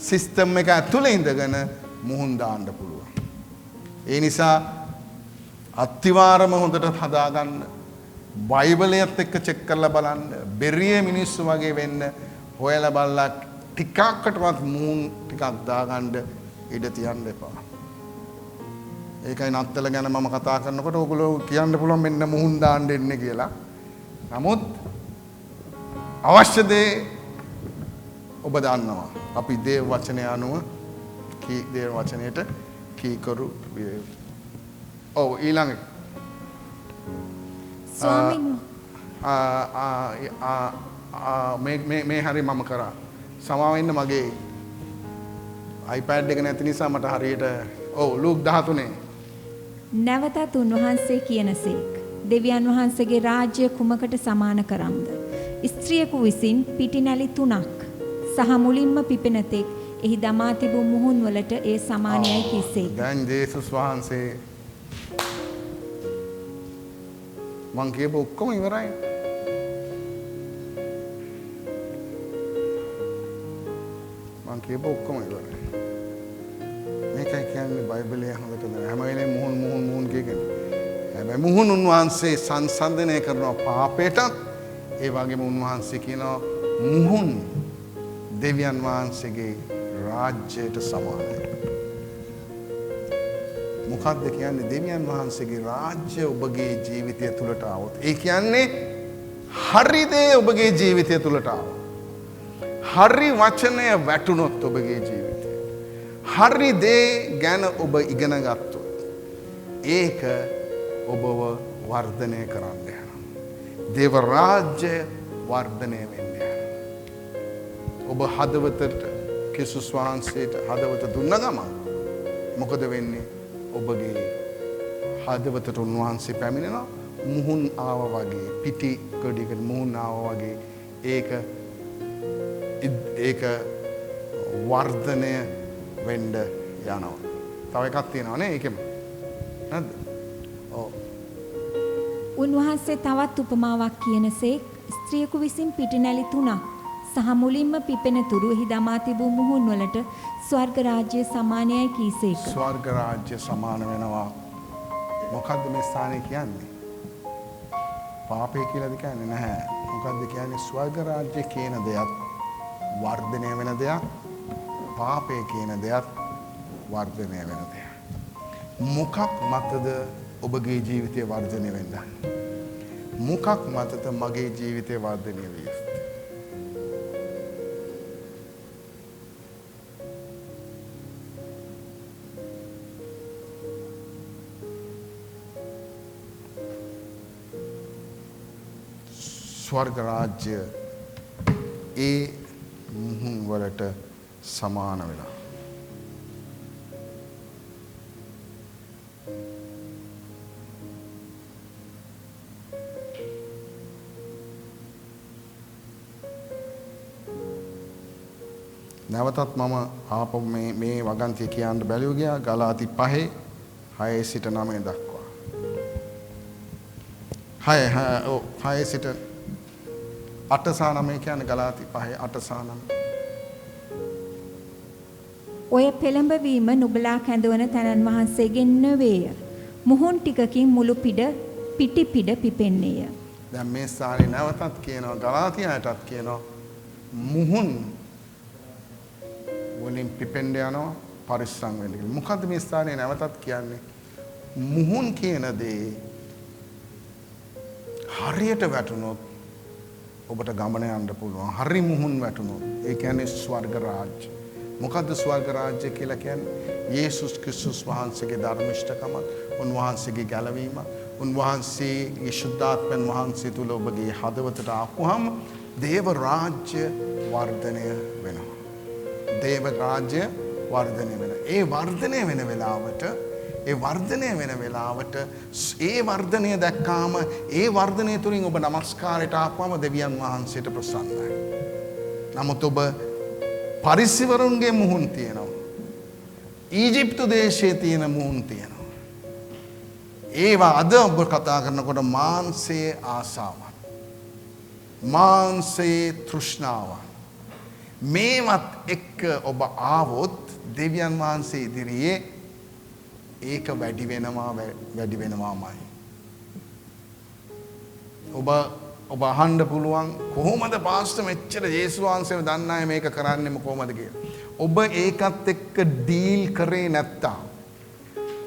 සිස්ටම් එක ඇතුලේ ඉඳගෙන මුහුන් දාන්න පුළුවන්. ඒ නිසා අත්තිවාරම හොඳට හදාගන්න. බයිබලයත් එක්ක චෙක් කරලා බලන්න. බෙරිය මිනිස්සු වගේ වෙන්න හොයලා බලලා ටිකක්කටවත් මූන් ටිකක් දාගන්න ඉඩ තියන්න එපා. ඒකයි නත්තල ගැන මම කතා කරනකොට ඔයගොල්ලෝ කියන්න පුළුවන් මෙන්න මුහුන් දාන්න එන්නේ කියලා. නමුත් අවශ්‍ය දේ ඔබ දන්නවා. අපි දේව වචනය අනුව දේව වචනයට කීකරු ඔව් ඊළඟ ස්වාමීන් මේ හරි මම කරා. සමාව වෙන්න මගේ iPad එක නැති නිසා මට හරියට ඔව් ලූක් 13. නැවතත් උන්වහන්සේ කියනසේක් දෙවියන් වහන්සේගේ රාජ්‍ය කුමකට සමාන කරම්ද? ස්ත්‍රියකු විසින් පිටිනැලි 3ක් සහ මුලින්ම පිපෙන තෙක් එහි දමා තිබූ මුහුන් වලට ඒ සමානයයි කිසේක. දැන් ජේසුස් වහන්සේ මං කියපු ඔක්කොම ඉවරයි. කියපු ඔක්කොම ඉවරයි. මේකයි කියන්නේ බයිබලයේ හොඳට හැම වෙලේම මුහුන් කියගෙන. හැබැයි මුහුන් උන්වහන්සේ සංසන්දනය කරනවා පාපයටත්. ඒ වගේම උන්වහන්සේ කියනවා මුහුන් දෙවියන් වහන්සේගේ රාජ්‍යයට සමානයි. මොකක්ද කියන්නේ? දෙවියන් වහන්සේගේ රාජ්‍ය ඔබගේ ජීවිතය තුළට આવොත්. ඒ කියන්නේ හරි දේ ඔබගේ ජීවිතය තුළට આવොත්. හරි වචනය වැටුනොත් ඔබගේ ජීවිතය. හරි දේ ගැන ඔබ ඉගෙන ගත්තොත්. ඒක ඔබව වර්ධනය කරන්න යනවා. දේව රාජ්‍ය වර්ධනය වෙන්න යනවා. ඔබ හදවතට යේසුස් වහන්සේට හදවත දුන්න ගමන් මොකද වෙන්නේ? ඔබගේ හදවතට උන්වහන්සේ පැමිණෙනවා. මුහුන් ආවා වගේ, පිටි කොඩියකට මුහුන් ආවා වගේ ඒක වර්ධනය වෙන්න යනවා. තව එකක් තියෙනවා නේ ඒකෙම. නේද? ඔව්. උන්වහන්සේ තවත් උපමාවක් කියනසේක් ස්ත්‍රියකු විසින් පිටිනැලි 3ක් සහ මුලින්ම පිපෙන තුරු එහි දමා තිබූ මුහුන් වලට ස්වර්ග රාජ්‍ය සමානයයි කීසේක. ස්වර්ග රාජ්‍ය සමාන වෙනවා. මොකද්ද මේ ස්ථානේ කියන්නේ? පාපය කියලාද කියන්නේ? නැහැ. මොකද්ද කියන්නේ? ස්වර්ග රාජ්‍ය කියන දෙයක් වර්ධනය වෙන දෙයක්. පාපය කියන දෙයක් වර්ධනය වෙන දෙයක්. මොකක් මතද ඔබගේ ජීවිතය වර්ධනය වෙන්න? මොකක් මතද මගේ ජීවිතය වර්ධනය වෙන්නේ? ස්වර්ග රාජ්‍ය ඒ මුහුන් වලට සමාන වෙලා. නැවතත් මම ආපහු මේ වගන්තිය කියන්න බැලුව ගියා. ගලාති 5:6 සිට 9 දක්වා. හය සිට 8 සහ 9 කියන්නේ ගලාති 5 8 සහ 9. ඔය පෙළඹවීම නුඹලා කැඳවන තනන් වහන්සේගෙන් නොවේය. මුහුන් ටිකකින් මුළු පිටි පිඩ පිපෙන්නේය. දැන් මේ ස්ථානේ නැවතත් කියනවා ගලාතියාටත් කියනවා මුහුන් වලින් පිපෙන්න යනවා පරිස්සම් වෙන්න කියලා. මොකද්ද මේ ස්ථානේ නැවතත් කියන්නේ? මුහුන් කියන දේ හරියට වැටුනොත් ඔබට ගමන යන්න පුළුවන්. හරි මුහුන් වැටුනොත් ඒ කියන්නේ ස්වර්ග රාජ්‍ය. මොකද්ද ස්වර්ග රාජ්‍ය කියලා කියන්නේ? යේසුස් ක්‍රිස්තුස් වහන්සේගේ ධර්මිෂ්ඨකම, උන්වහන්සේගේ ගැලවීම, උන්වහන්සේගේ ශුද්ධාත්මයන් වහන්සේ තුල ඔබගේ හදවතට ආපුවහම දේව රාජ්‍ය වර්ධනය වෙනවා. දේව රාජ්‍ය වර්ධනය වෙනවා. ඒ වර්ධනය වෙන වෙලාවට ඒ වර්ධනය දැක්කාම ඒ වර්ධනය තුලින් ඔබ নমස්කාරයට ආපුවම දෙවියන් වහන්සේට ප්‍රසන්නයි. නමුත් ඔබ පරිසිවරුන්ගේ මුහුන් තියෙනවා. ඊජිප්තු දේශයේ තියෙන මුහුන් තියෙනවා. ඒවා අද ඔබ කතා කරනකොට මාංශයේ ආසාවන්, මාංශයේ තෘෂ්ණාවන්, මේවත් එක්ක ඔබ ආවොත් දෙවියන් වහන්සේ ඉදිරියේ ඒක වැඩි වෙනවාමයි. ඔබ අහන්න පුළුවන් කොහොමද පාස්ටර් මෙච්චර යේසුස් වහන්සේව දන්න අය මේක කරන්නේම කොහොමද කියලා. ඔබ ඒකත් එක්ක ඩීල් කරේ නැත්තම්,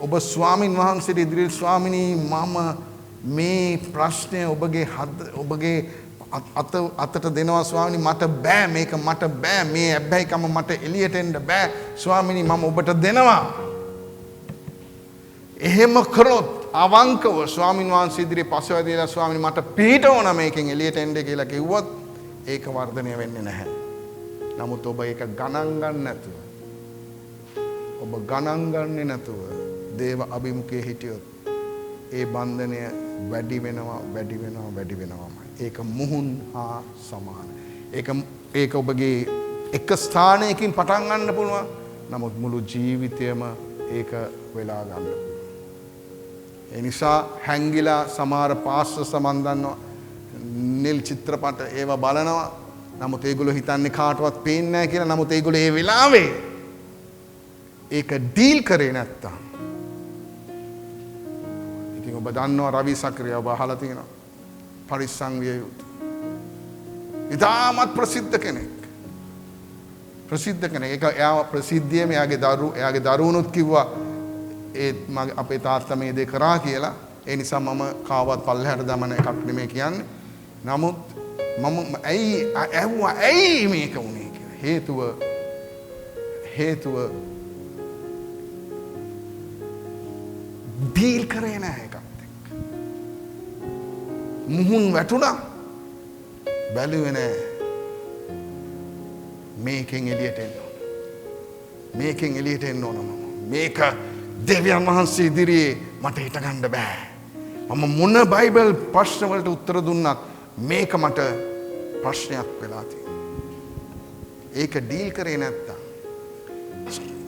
ඔබ ස්වාමින් වහන්සේට ඉදිරියේ ස්වාමිනී මම මේ ප්‍රශ්නය ඔබගේ අතට දෙනවා ස්වාමිනී, මට බෑ මේක, මට බෑ මේ හැබැයිකම මට එළියට එන්න බෑ ස්වාමිනී, මම ඔබට දෙනවා. එහෙම කරොත් අවංකව ස්වාමින් වහන්සේ ඉදිරියේ පසුවැදීලා ස්වාමිනී මට පිට ඕන මේකෙන් එළියට එන්න කියලා කිව්වොත් ඒක වර්ධනය වෙන්නේ නැහැ. නමුත් ඔබ ඒක ගණන් ගන්නේ නැතුව දේව අභිමුඛයේ හිටියොත් ඒ බන්ධනය වැඩි වෙනවාමයි. ඒක මුහුන් හා සමානයි. ඒක ඔබගේ එක ස්ථානයකින් පටන් ගන්න පුළුවන්. නමුත් මුළු ජීවිතයම ඒක වෙලා ගන්න පුළුවන්. ඒ නිසා හැංගිලා සමහර පාස්ටර් සම්බන්ධනවා නිල් චිත්‍රපට ඒවා බලනවා. නමුත් ඒගොල්ලෝ හිතන්නේ කාටවත් පේන්නේ නැහැ කියලා. නමුත් ඒගොල්ලෝ ඒ වෙලාවේ ඒක ඩීල් කරේ නැත්තම්, ඉතින් ඔබ දන්නවා රවි සක්‍රිය ඔබ අහලා තියෙනවා. පරිස්සම් විය යුතු. ඉතාමත් ප්‍රසිද්ධ කෙනෙක්. ඒක එයා ප්‍රසිද්ධියම එයාගේ දරුවනුත් කිව්වා අපේ තාත්තා මේ දේ කරා කියලා. ඒ නිසා මම කාවත් පල්ලෙහාට දමන එකක් නෙමෙයි කියන්නේ. නමුත් මම ඇයි මේක වුනේ කියලා. හේතුව ඩීල් කරේ නැහැ එකත් එක්ක. මුහුන් වැටුණා, බැලුවේ නැහැ මේකෙන් එළියට එන්න ඕන. මේක දෙවියන් වහන්සේ ඉදිරියේ මට හිට ගන්න බෑ. මම මොන බයිබල් ප්‍රශ්න වලට උත්තර දුන්නත් මේක මට ප්‍රශ්නයක් වෙලා තියෙනවා. ඒක ඩීල් කරේ නැත්තම්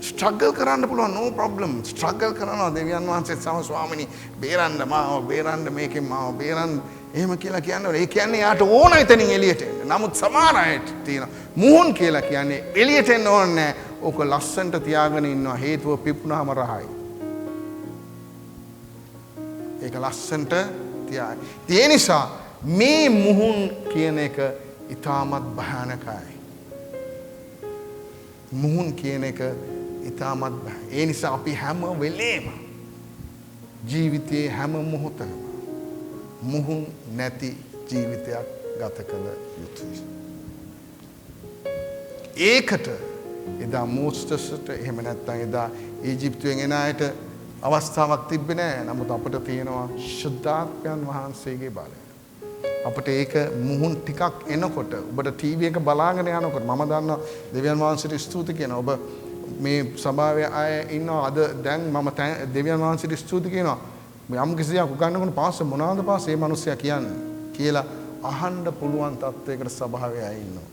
ස්ට්‍රගල් කරන්න පුළුවන්, no problem. ස්ට්‍රගල් කරනවා දෙවියන් වහන්සේ සම ස්වාමිනී බේරන්න මේකෙන් මාව බේරන්න එහෙම කියලා කියන්නේ. ඒ කියන්නේ යාට ඕන එතනින් එළියට එන්න. නමුත් සමහර අයට තියෙන මුහුන් කියලා කියන්නේ එළියට එන්න ඕනේ නැහැ. ඕක ලස්සන්ට තියාගෙන ඉන්නවා. හේතුව පිපුණාම රහයි. ඒක ලස්සන්ට තියාගන්න. ඒ නිසා මේ මුහුන් කියන එක ඉතාමත් භයානකයි. මුහුන් කියන එක ඉතාමත් භයානකයි. ඒ නිසා අපි හැම වෙලේම ජීවිතයේ හැම මොහොතකම මුහුන් නැති ජීවිතයක් ගත කළ යුතුයි. ඒකට එදා මෝස්ටස්ට එහෙම නැත්නම් එදා ඊජිප්තුවෙන් එන අයට අවස්ථාවක් තිබ්බේ නැහැ. නමුත් අපිට තියෙනවා ශුද්ධාත්මයන් වහන්සේගේ බලය. අපිට ඒක මුහුන් ටිකක් එනකොට ඔබට ටීවී එක බලාගෙන යනකොට මම දන්නවා දෙවියන් වහන්සේට ස්තුති කියනවා. ඔබ මේ සභාවේ අය ඉන්නවා අද දැන් මම දෙවියන් වහන්සේට ස්තුති කියනවා. යම් කිසියක් උගන්වනකොට පාස්ටර් මොනවාද පාස්ටර් මේ මිනිස්සයා කියන්නේ කියලා අහන්න පුළුවන් තත්වයකට සභාවේ අය ඉන්නවා.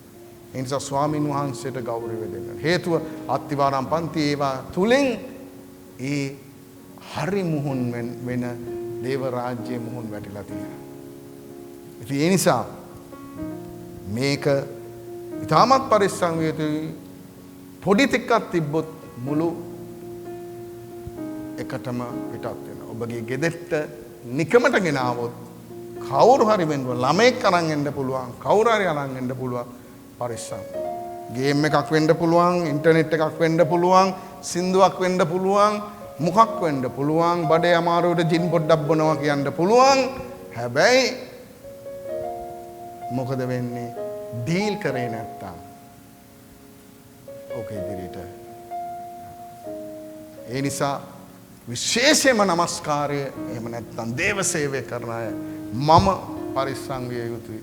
ඒ නිසා ස්වාමින් වහන්සේට ගෞරවය දෙන්න. හේතුව අත්තිවාරම් පන්ති ඒවා තුලින් ඒ හරි මුහුන් වෙන දේව රාජ්‍යයේ මුහුන් වැටිලා තියෙනවා. ඉතින් ඒ නිසා මේක ඉතාමත් පරිස්සම් විය යුතුයි. පොඩි ටිකක් තිබ්බොත් මුළු එකටම පිටත් වෙනවා. ඔබගේ ගෙදරට නිකමට ගෙනාවොත් කවුරු හරි වෙන්න ළමෙක් අරන් එන්න පුළුවන්, කවුරු හරි අරන් එන්න පුළුවන්. පරිස්සම්. ගේම් එකක් වෙන්න පුළුවන්, ඉන්ටර්නෙට් එකක් වෙන්න පුළුවන්, සින්දුවක් වෙන්න පුළුවන්, මොකක් වෙන්න පුළුවන්, බඩේ අමාරුවට ජින් පොඩ්ඩක් බොනවා කියන්න පුළුවන්. හැබැයි මොකද වෙන්නේ? ඩීල් කරේ නැත්තම් ඕක ඉදිරියට. ඒ නිසා විශේෂයෙන්ම නමස්කාරය එහෙම නැත්තම් දේව සේවය කරන අය මම පරිස්සම් විය යුතුයි.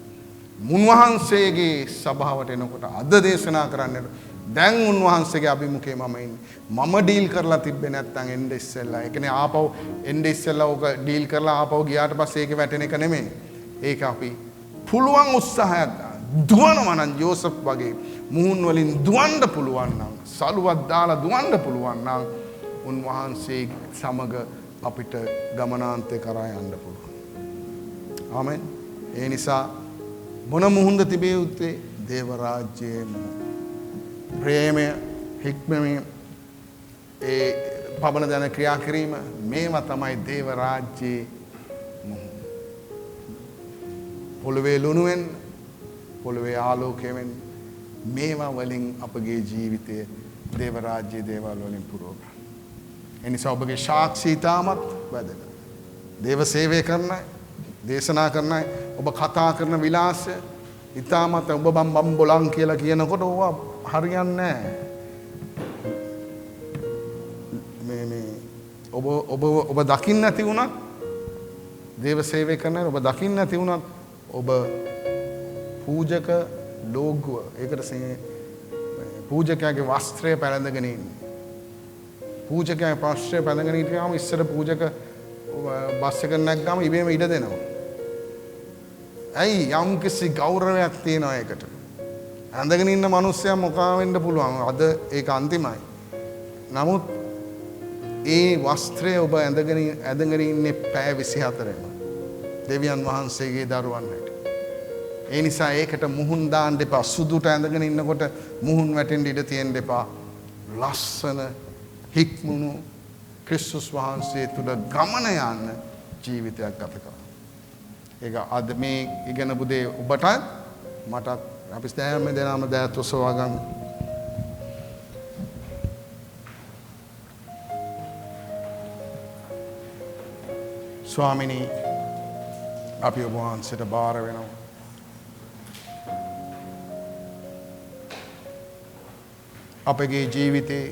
මුන්වහන්සේගේ සභාවට එනකොට අද දේශනා කරන්නට දැන් උන්වහන්සේගේ අභිමුඛයේ මම ඉන්නේ. මම ඩීල් කරලා තිබ්බේ නැත්තම් එන්න ඉස්සෙල්ලා. ඒ කියන්නේ ආපහු එන්න ඉස්සෙල්ලා ඕක ඩීල් කරලා ආපහු ගියාට පස්සේ ඒකේ වැටෙන එක නෙමෙයි. ඒක අපි පුළුවන් උත්සාහයක් දුවනවා නම් යෝසප් වගේ මුහුන් වලින් දුවන්න පුළුවන් නම්, සලුවක් දාලා දුවන්න පුළුවන් නම් උන්වහන්සේ සමග අපිට ගමනාන්තේ කරා යන්න පුළුවන්. ආමෙන්. ඒ නිසා මොන මුහුන්ද තිබිය යුත්තේ? දේව රාජ්‍යයේ මුහුණ. ප්‍රේමය, හික්මීම, ඒ පවන දන ක්‍රියා කිරීම, මේවා තමයි දේව රාජ්‍යයේ මුහුණ. පොළවේ ලුණු වෙන්න, පොළවේ ආලෝකය වෙන්න, මේවා වලින් අපගේ ජීවිතය දේව රාජ්‍යයේ දේවල් වලින් පුරව ගන්න. ඒ නිසා ඔබගේ සාක්ෂි ඉතාමත් වැදගත්. දේව සේවය කරන අය, දේශනා කරන අය, ඔබ කතා කරන විලාසය ඉතාමත් ඔබ බම් බොලන් කියලා කියනකොට ඕවා හරියන්නේ නැහැ. ඔබ දකින්න නැති වුණත් දේව සේවය කරන අය ඔබ දකින්න නැති වුණත් ඔබ පූජක ලෝගුව ඒකට පූජකයාගේ වස්ත්‍රය පැළඳගෙන ඉන්නේ. පූජකයා වස්ත්‍රය පැළඳගෙන ඉඳියාම ඉස්සර පූජක බස් එක නැග්ගම ඉබේම ඉඩ දෙනවා. ඇයි? යම්කිසි ගෞරවයක් තියෙනවා ඒකට. ඇඳගෙන ඉන්න මිනිස්සයා මොකා වෙන්න පුළුවන්. අද ඒක අන්තිමයි. නමුත් ඒ වස්ත්‍රය ඔබ ඇඳගෙන ඉන්නේ පැය 24ම. දෙවියන් වහන්සේගේ දරුවන් හැටියට. ඒ නිසා ඒකට මුහුන් දාන්න එපා. සුදුට ඇඳගෙන ඉන්නකොට මුහුන් වැටෙන්න ඉඩ තියෙන්න එපා. ලස්සන හික්මුණු ක්‍රිස්තුස් වහන්සේ තුළ ගමන යන්න ජීවිතයක් ගත කරන්න. ඒක අද මේ ඉගෙනපු දේ ඔබටත් මටත් අපි හැම දෙනාම දෑත් ඔසවා ගමු. ස්වාමිනී, අපි ඔබ වහන්සේට බාර වෙනවා. අපගේ ජීවිතේ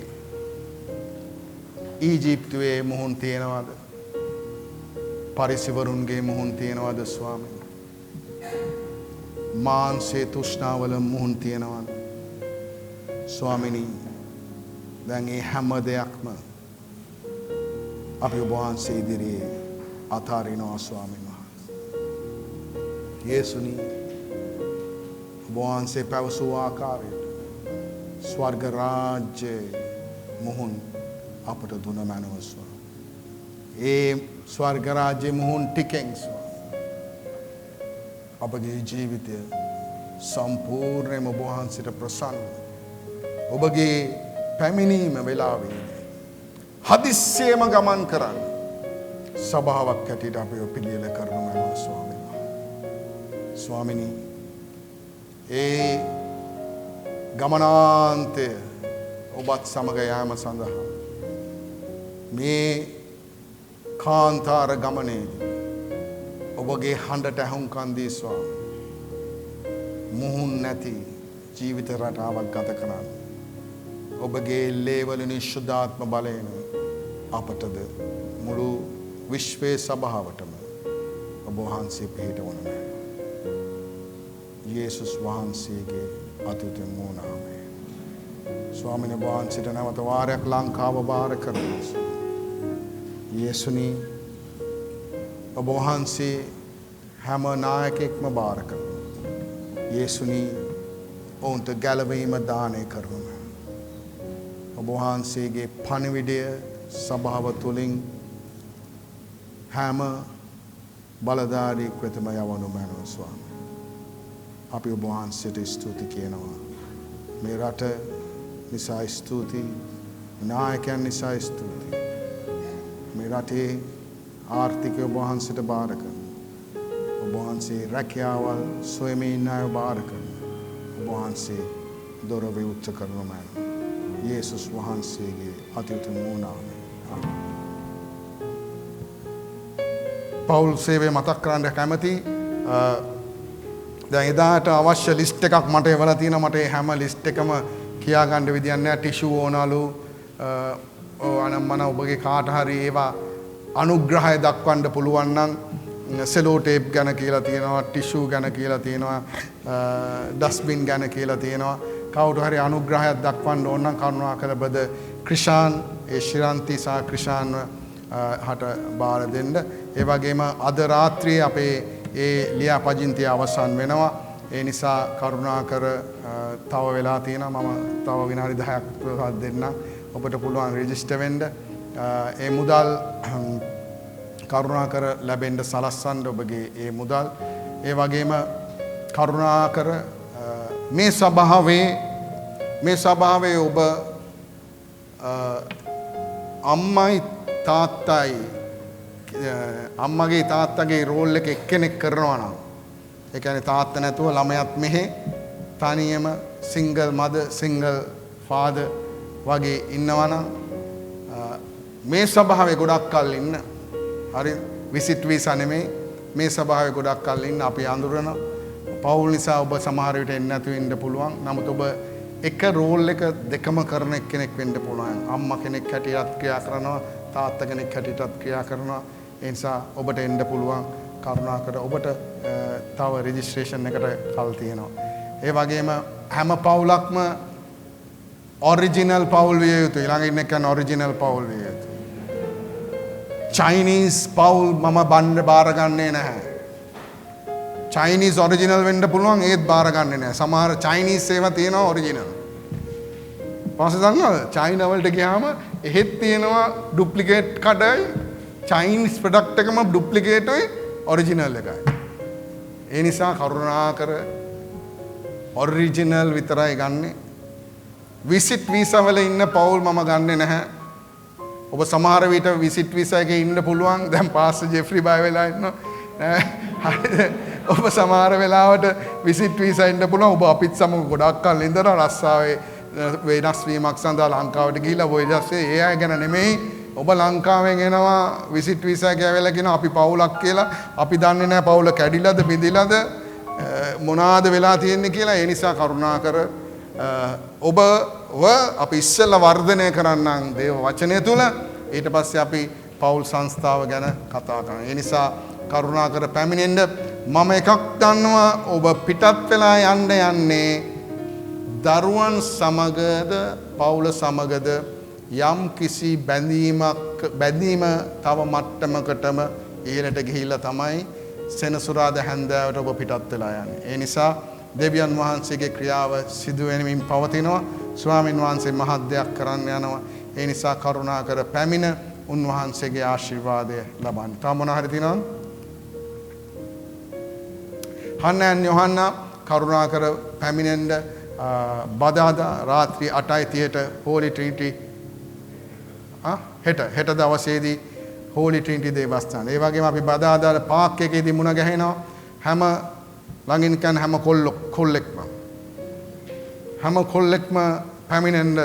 ඊජිප්තුවේ මුහුන් තියෙනවද? පරිසිවරුන්ගේ මුහුන් තියෙනවද ස්වාමීනි? මාංශයේ තෘෂ්ණාවල මුහුන් තියෙනවද? ස්වාමීනි, දැන් ඒ හැම දෙයක්ම අපි ඔබ වහන්සේ ඉදිරියේ අතාරිනවා ස්වාමීන් වහන්සේ. යේසුනි, ඔබ වහන්සේ පැවසූ ආකාරයට ස්වර්ග රාජ්‍යයේ මුහුන් අපට දුන මැනව ස්වාමී. ඒ ස්වර්ග රාජ්‍යයේ මුහුන් ටිකෙන් අපගේ ජීවිතය සම්පූර්ණයෙන්ම ඔබ වහන්සේට ප්‍රසන්න. ඔබගේ පැමිණීම වෙලාවේ හදිස්සියේම ගමන් කරන්න සභාවක් හැටියට අපි පිළියෙල කරනු මැනව ස්වාමීන් වහන්සේ. ස්වාමිනී, ඒ ගමනාන්තය ඔබත් සමග යාම සඳහා මේ කාන්තාර ගමනේදී ඔබගේ හඬට ඇහුම්කන් දී ස්වාමී, මුහුන් නැති ජීවිත රටාවක් ගත කරන්න. ඔබගේ ලේවලින් ශුද්ධාත්ම බලයෙන් අපටද මුළු විශ්වයේ සභාවටම ඔබ වහන්සේ පිහිටවන මැනව. යේසුස් වහන්සේගේ අතුතුන් වූ නාමයෙන් ස්වාමීන් වහන්සේට නැවත වාරයක් ලංකාව බාර කරනවා. යේසුනි, ඔබ වහන්සේ හැම නායකෙක්ම බාර කරනවා. යේසුනි, ඔවුන්ට ගැලවීම දානය කරනවා. ඔබ වහන්සේගේ පණිවිඩය සභාව තුළින් හැම බලධාරී වෙතම යවනු මැනව ස්වාමී. අපි ඔබ වහන්සේට ස්තුති කියනවා. මේ රට නිසා ස්තුතියි. නායකයන් නිසා ස්තුතියි. මේ රටේ ආර්ථිකය ඔබ වහන්සේට බාර කරනවා. ඔබ වහන්සේ රැකියාවල් සොයමින් ඉන්න අය බාර කරනවා. ඔබ වහන්සේ දොර විවෘත කරනු මැනව. යේසුස් වහන්සේගේ අතිඋත්තම නාමයෙන්. ආමේන්. පවුල් සේවය මතක් කරන්න කැමති. දැන් එදාට අවශ්‍ය ලිස්ට් එකක් මට එවලා තියෙනවා. මට ඒ හැම ලිස්ට් එකම කියා ගන්න විදියක් නැහැ. ටිෂු ඕනලු අනම්මන ඔබගේ කාට හරි ඒවා අනුග්‍රහය දක්වන්න පුළුවන් නම් සෙලෝ ටේප් ගැන කියලා තියෙනවා, ටිෂු ගැන කියලා තියෙනවා, ඩස්බින් ගැන කියලා තියෙනවා. කවුරු හරි අනුග්‍රහයක් දක්වන්න ඕන නම් කරුණාකර බද ක්‍රිෂාන් ඒ ශිරන්ති සහ ක්‍රිෂාන්ව හට බාර දෙන්න. ඒ වගේම අද රාත්‍රියේ අපේ ඒ ලියාපදිංචිය අවසන් වෙනවා. ඒ නිසා කරුණාකර තව වෙලා තියෙනවා. මම තව විනාඩි 10ක් දෙන්න. ඔබට පුළුවන් රෙජිස්ටර් වෙන්න. ඒ මුදල් කරුණාකර ලැබෙන්න සලස්වන්න ඔබගේ ඒ මුදල්. ඒ වගේම කරුණාකර මේ සභාවේ ඔබ අම්මයි තාත්තයි අම්මගේ තාත්තගේ රෝල් එක එක්කෙනෙක් කරනවා නම්, ඒ කියන්නේ තාත්තා නැතුව ළමයාත් මෙහෙ තනියම සිංගල් මදර් සිංගල් ෆාදර් වගේ ඉන්නවා නම් මේ සභාවේ ගොඩක් කල් ඉන්න. හරි විසිට් වීසා නෙමෙයි, මේ සභාවේ ගොඩක් කල් ඉන්න. අපි අඳුරන පවුල් නිසා ඔබ සමහර විට එන්න නැතුව ඉන්න පුළුවන්. නමුත් ඔබ එක රෝල් එක දෙකම කරන කෙනෙක් වෙන්න පුළුවන්. අම්මා කෙනෙක් හැටියට ක්‍රියා කරනවා, තාත්තා කෙනෙක් හැටියටත් ක්‍රියා කරනවා. ඒ නිසා ඔබට එන්න පුළුවන්. කරුණාකර ඔබට තව රෙජිස්ට්‍රේෂන් එකට කල් තියෙනවා. ඒ වගේම හැම පවුලක්ම ඔරිජිනල් පවුල් විය යුතුයි. ළඟ ඉන්න එක ඔරිජිනල් පවුල් විය යුතුයි. චයිනීස් පවුල් මම බණ්ඩ බාරගන්නේ නැහැ. චයිනීස් ඔරිජිනල් වෙන්න පුළුවන්, ඒත් බාරගන්නේ නැහැ. සමහර චයිනීස් ඒවා තියෙනවා ඔරිජිනල්. පස්සේ දන්නවද? චයිනා වලට ගියාම එහෙත් තියෙනවා ඩුප්ලිකේට් කඩයි. චයිනීස් ප්‍රොඩක්ට් එකම ඩුප්ලිකේට්යි ඔරිජිනල් එකයි. ඒ නිසා කරුණාකර ඔරිජිනල් විතරයි ගන්නෙ. විසිට් වීසා වල ඉන්න පවුල් මම ගන්නෙ නැහැ. ඔබ සමහර විට විසිට් වීසා එකේ ඉන්න පුළුවන්. දැන් පාස්ටර් ජෙෆ්රි බය වෙලා ඉන්නවා. ඔබ සමහර වෙලාවට විසිට් වීසා ඉන්න පුළුවන්. ඔබ අපිත් සමග ගොඩක් කල් ඉඳලා රස්සාවේ වෙනස් වීමක් සඳහා ලංකාවට ගිහිලා ඔය දැස්සේ ඒ අය ගැන නෙමෙයි. ඔබ ලංකාවෙන් එනවා විසිට් වීසා එක ඇවිල්ලා කියනවා අපි පවුලක් කියලා. අපි දන්නේ නැහැ පවුල කැඩිලාද බිඳිලාද මොනවාද වෙලා තියෙන්නේ කියලා. ඒ නිසා කරුණාකර ඔබව අපි ඉස්සෙල්ලා වර්ධනය කරන්නම් දේව වචනය තුල. ඊට පස්සේ අපි පවුල් සංස්ථාව ගැන කතා කරනවා. ඒ නිසා කරුණාකර පැමිණෙන්න. මම එකක් දන්නවා, ඔබ පිටත් වෙලා යන්නේ දරුවන් සමගද පවුල සමගද යම් කිසි බැඳීම තව මට්ටමකටම ඉහළට ගිහිල්ලා තමයි සෙනසුරාදා හැන්දෑවට ඔබ පිටත් වෙලා යන්නේ. ඒ නිසා දෙවියන් වහන්සේගේ ක්‍රියාව සිදු වෙමින් පවතිනවා. ස්වාමින් වහන්සේ මහත් දෙයක් කරන්න යනවා. ඒ නිසා කරුණාකර පැමිණ උන්වහන්සේගේ ආශිර්වාදය ලබන්න. තව මොන හරි තියෙනවද? හන්නන් යොහන්නා කරුණාකර පැමිණෙන්න බදාදා රාත්‍රී 8:30ට හෝලි ට්‍රිනිටි හෙට දවසේදී හෝලි ට්‍රිනිටි දේවස්ථාන. ඒ වගේම අපි බදාදා පාක් එකේදී මුණ ගැහෙනවා. හැම ළඟින් කන හැම කොල්ලෙක්ම පැමිණෙන්න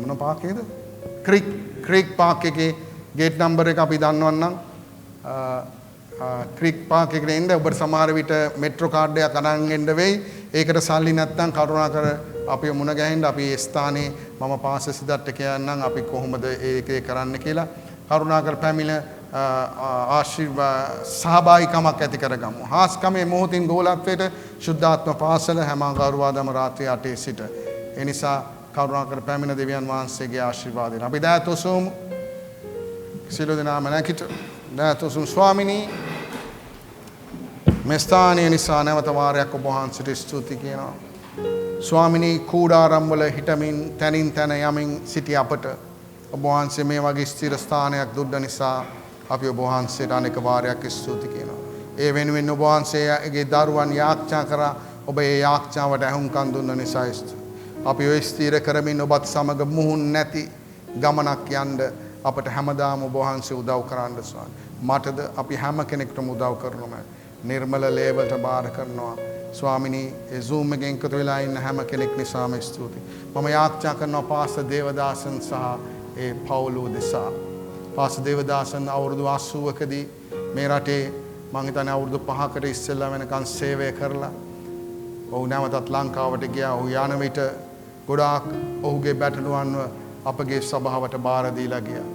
මොන පාකේද? ක්‍රීක් පාක් එකේ ගේට් නම්බර් එක අපි දන්නවන්නම් ක්‍රීක් පාක් එකට එන්න. ඔබට සමහර විට මෙට්‍රෝ කාඩ් එකක් අරන් එන්න වෙයි. ඒකට සල්ලි නැත්නම් කරුණාකර අපි මුණ ගැහෙන්න. අපි ඒ ස්ථානයේ මම පාස්ටර් සිදට්ට කියන්නම් අපි කොහොමද ඒකේ කරන්න කියලා. කරුණාකර පැමිණ සහභාගිකමක් ඇති කරගමු. හාස්කමේ මොහොතින් ගෝලත්වයට ශුද්ධාත්ම පාසල හැම අඟහරුවාදාම රාත්‍රී 8 සිට. ඒ නිසා කරුණාකර පැමිණ දෙවියන් වහන්සේගේ ආශිර්වාදයෙන් අපි දයතොසුමු. සියලු දෙනාම නැගිට දයතොසුමු. ස්වාමිනී, මේ ස්ථානය නිසා නැවත වාරයක් ඔබ වහන්සේට ස්තුති කියනවා. ස්වාමිනී, කූඩාරම් වල හිටමින් තනින් තන යමින් සිටි අපට ඔබ වහන්සේ මේ වගේ ස්ථිර ස්ථානයක් දුන්න නිසා අපි ඔබ වහන්සේට අනෙක් වාරයක් ස්තුති කියනවා. ඒ වෙනුවෙන් ඔබ වහන්සේගේ දරුවන් යාච්ඡා කරා ඔබ ඒ යාච්ඡාවට ඇහුම්කන් දුන්න නිසා අපි ඔය ස්ථිර කරමින් ඔබත් සමග මුහුන් නැති ගමනක් යන්න අපට හැමදාම ඔබ වහන්සේ උදව් කරන්න ස්වාමී. මටද අපි හැම කෙනෙකුටම උදව් කරනවා. නිර්මල ලේබල්ට බාර කරනවා. ස්වාමිනී ඒ Zoom එකෙන් එකතු වෙලා ඉන්න හැම කෙනෙක් නිසාම ස්තුතියි. මම යාච්ඡා කරනවා පාස්ටර් දේවදාසන් සහ ඒ පවුල දෙසා. පාස්ටර් දේවදාසන් අවුරුදු 80කදී මේ රටේ මං හිතන්නේ අවුරුදු 5කට ඉස්සෙල්ලා වෙනකන් සේවය කරලා ඔහු නැවතත් ලංකාවට ගියා. ඔහු යන විට ගොඩාක් ඔහුගේ බැටළුවන්ව අපගේ සභාවට බාර දීලා ගියා.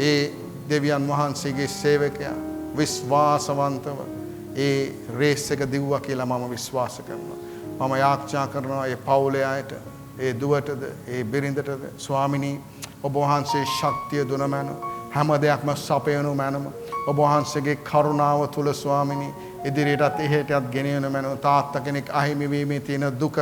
ඒ දෙවියන් වහන්සේගේ සේවකයා විශ්වාසවන්තව ඒ රේස් එක දිව්වා කියලා මම විශ්වාස කරනවා. මම යාච්ඡා කරනවා ඒ පවුලේ අයට, ඒ දුවටද, ඒ බිරිඳටද ස්වාමිනී ඔබ වහන්සේ ශක්තිය දුන මැන හැම දෙයක්ම සපයනු මැනම ඔබ වහන්සේගේ කරුණාව තුල ස්වාමිනී ඉදිරියටත් එහෙටත් ගෙනියන මැනව තාත්තා කෙනෙක් අහිමි වීමේ තියෙන දුක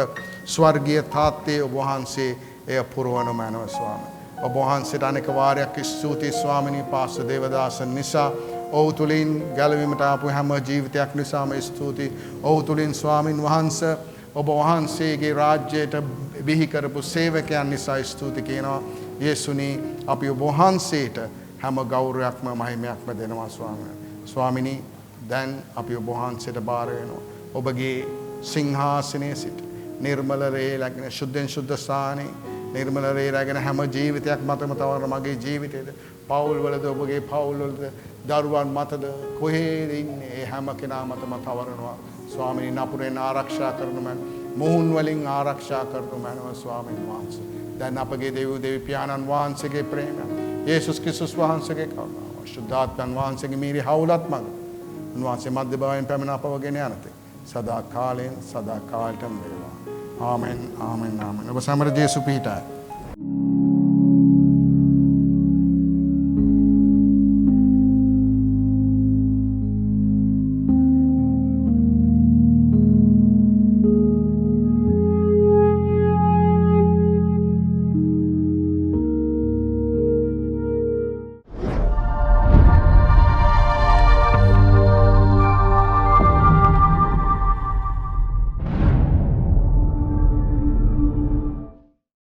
ස්වර්ගීය තාත්තේ ඔබ වහන්සේ එය පුරවන මැනව ස්වාමී. ඔබ වහන්සේට අනෙක් වාරයක් ස්තුතියි ස්වාමිනී පාස්ටර් දේවදාසන් නිසා ඔහු තුලින් ගැලවීමට ආපු හැම ජීවිතයක් නිසාම ස්තුතියි. ඔහු තුලින් ස්වාමින් වහන්සේ ඔබ වහන්සේගේ රාජ්‍යයට බිහි කරපු සේවකයන් නිසා ස්තුති කියනවා. යේසුනි අපි ඔබ වහන්සේට හැම ගෞරවයක්ම මහිමයක්ම දෙනවා ස්වාමී. ස්වාමිනී දැන් අපි ඔබ වහන්සේට බාර වෙනවා. ඔබගේ සිංහාසනයේ සිට නිර්මල රේ ලැබෙන සුද්ධෙන් සුද්ධ ස්ථානේ නිර්මල රේ රැගෙන හැම ජීවිතයක් මතම තවර මගේ ජීවිතේද පවුල් වලද ඔබගේ පවුල් වලද දරුවන් මතද කොහේද ඉන්නේ ඒ හැම කෙනා මතම තවරනවා ස්වාමීනි. නපුරෙන් ආරක්ෂා කරනම මොහුන් වලින් ආරක්ෂා කරනම ස්වාමීන් වහන්සේ. දැන් අපගේ දෙවි පියාණන් වහන්සේගේ ප්‍රේමය යේසුස් ක්‍රිස්තුස් වහන්සේගේ කරුණාව සුද්ධාත්මයන් වහන්සේගේ මීරි හවුලත් මඟ උන්වහන්සේ මැද බවෙන් පැමිණ අපව ගෙන යනතේ සදා කාලයෙන් සදා කාලයටම වේවා. ආමෙන් ආමෙන් ආමෙන්. ඔබ සමර ජේසු පිහිටයි.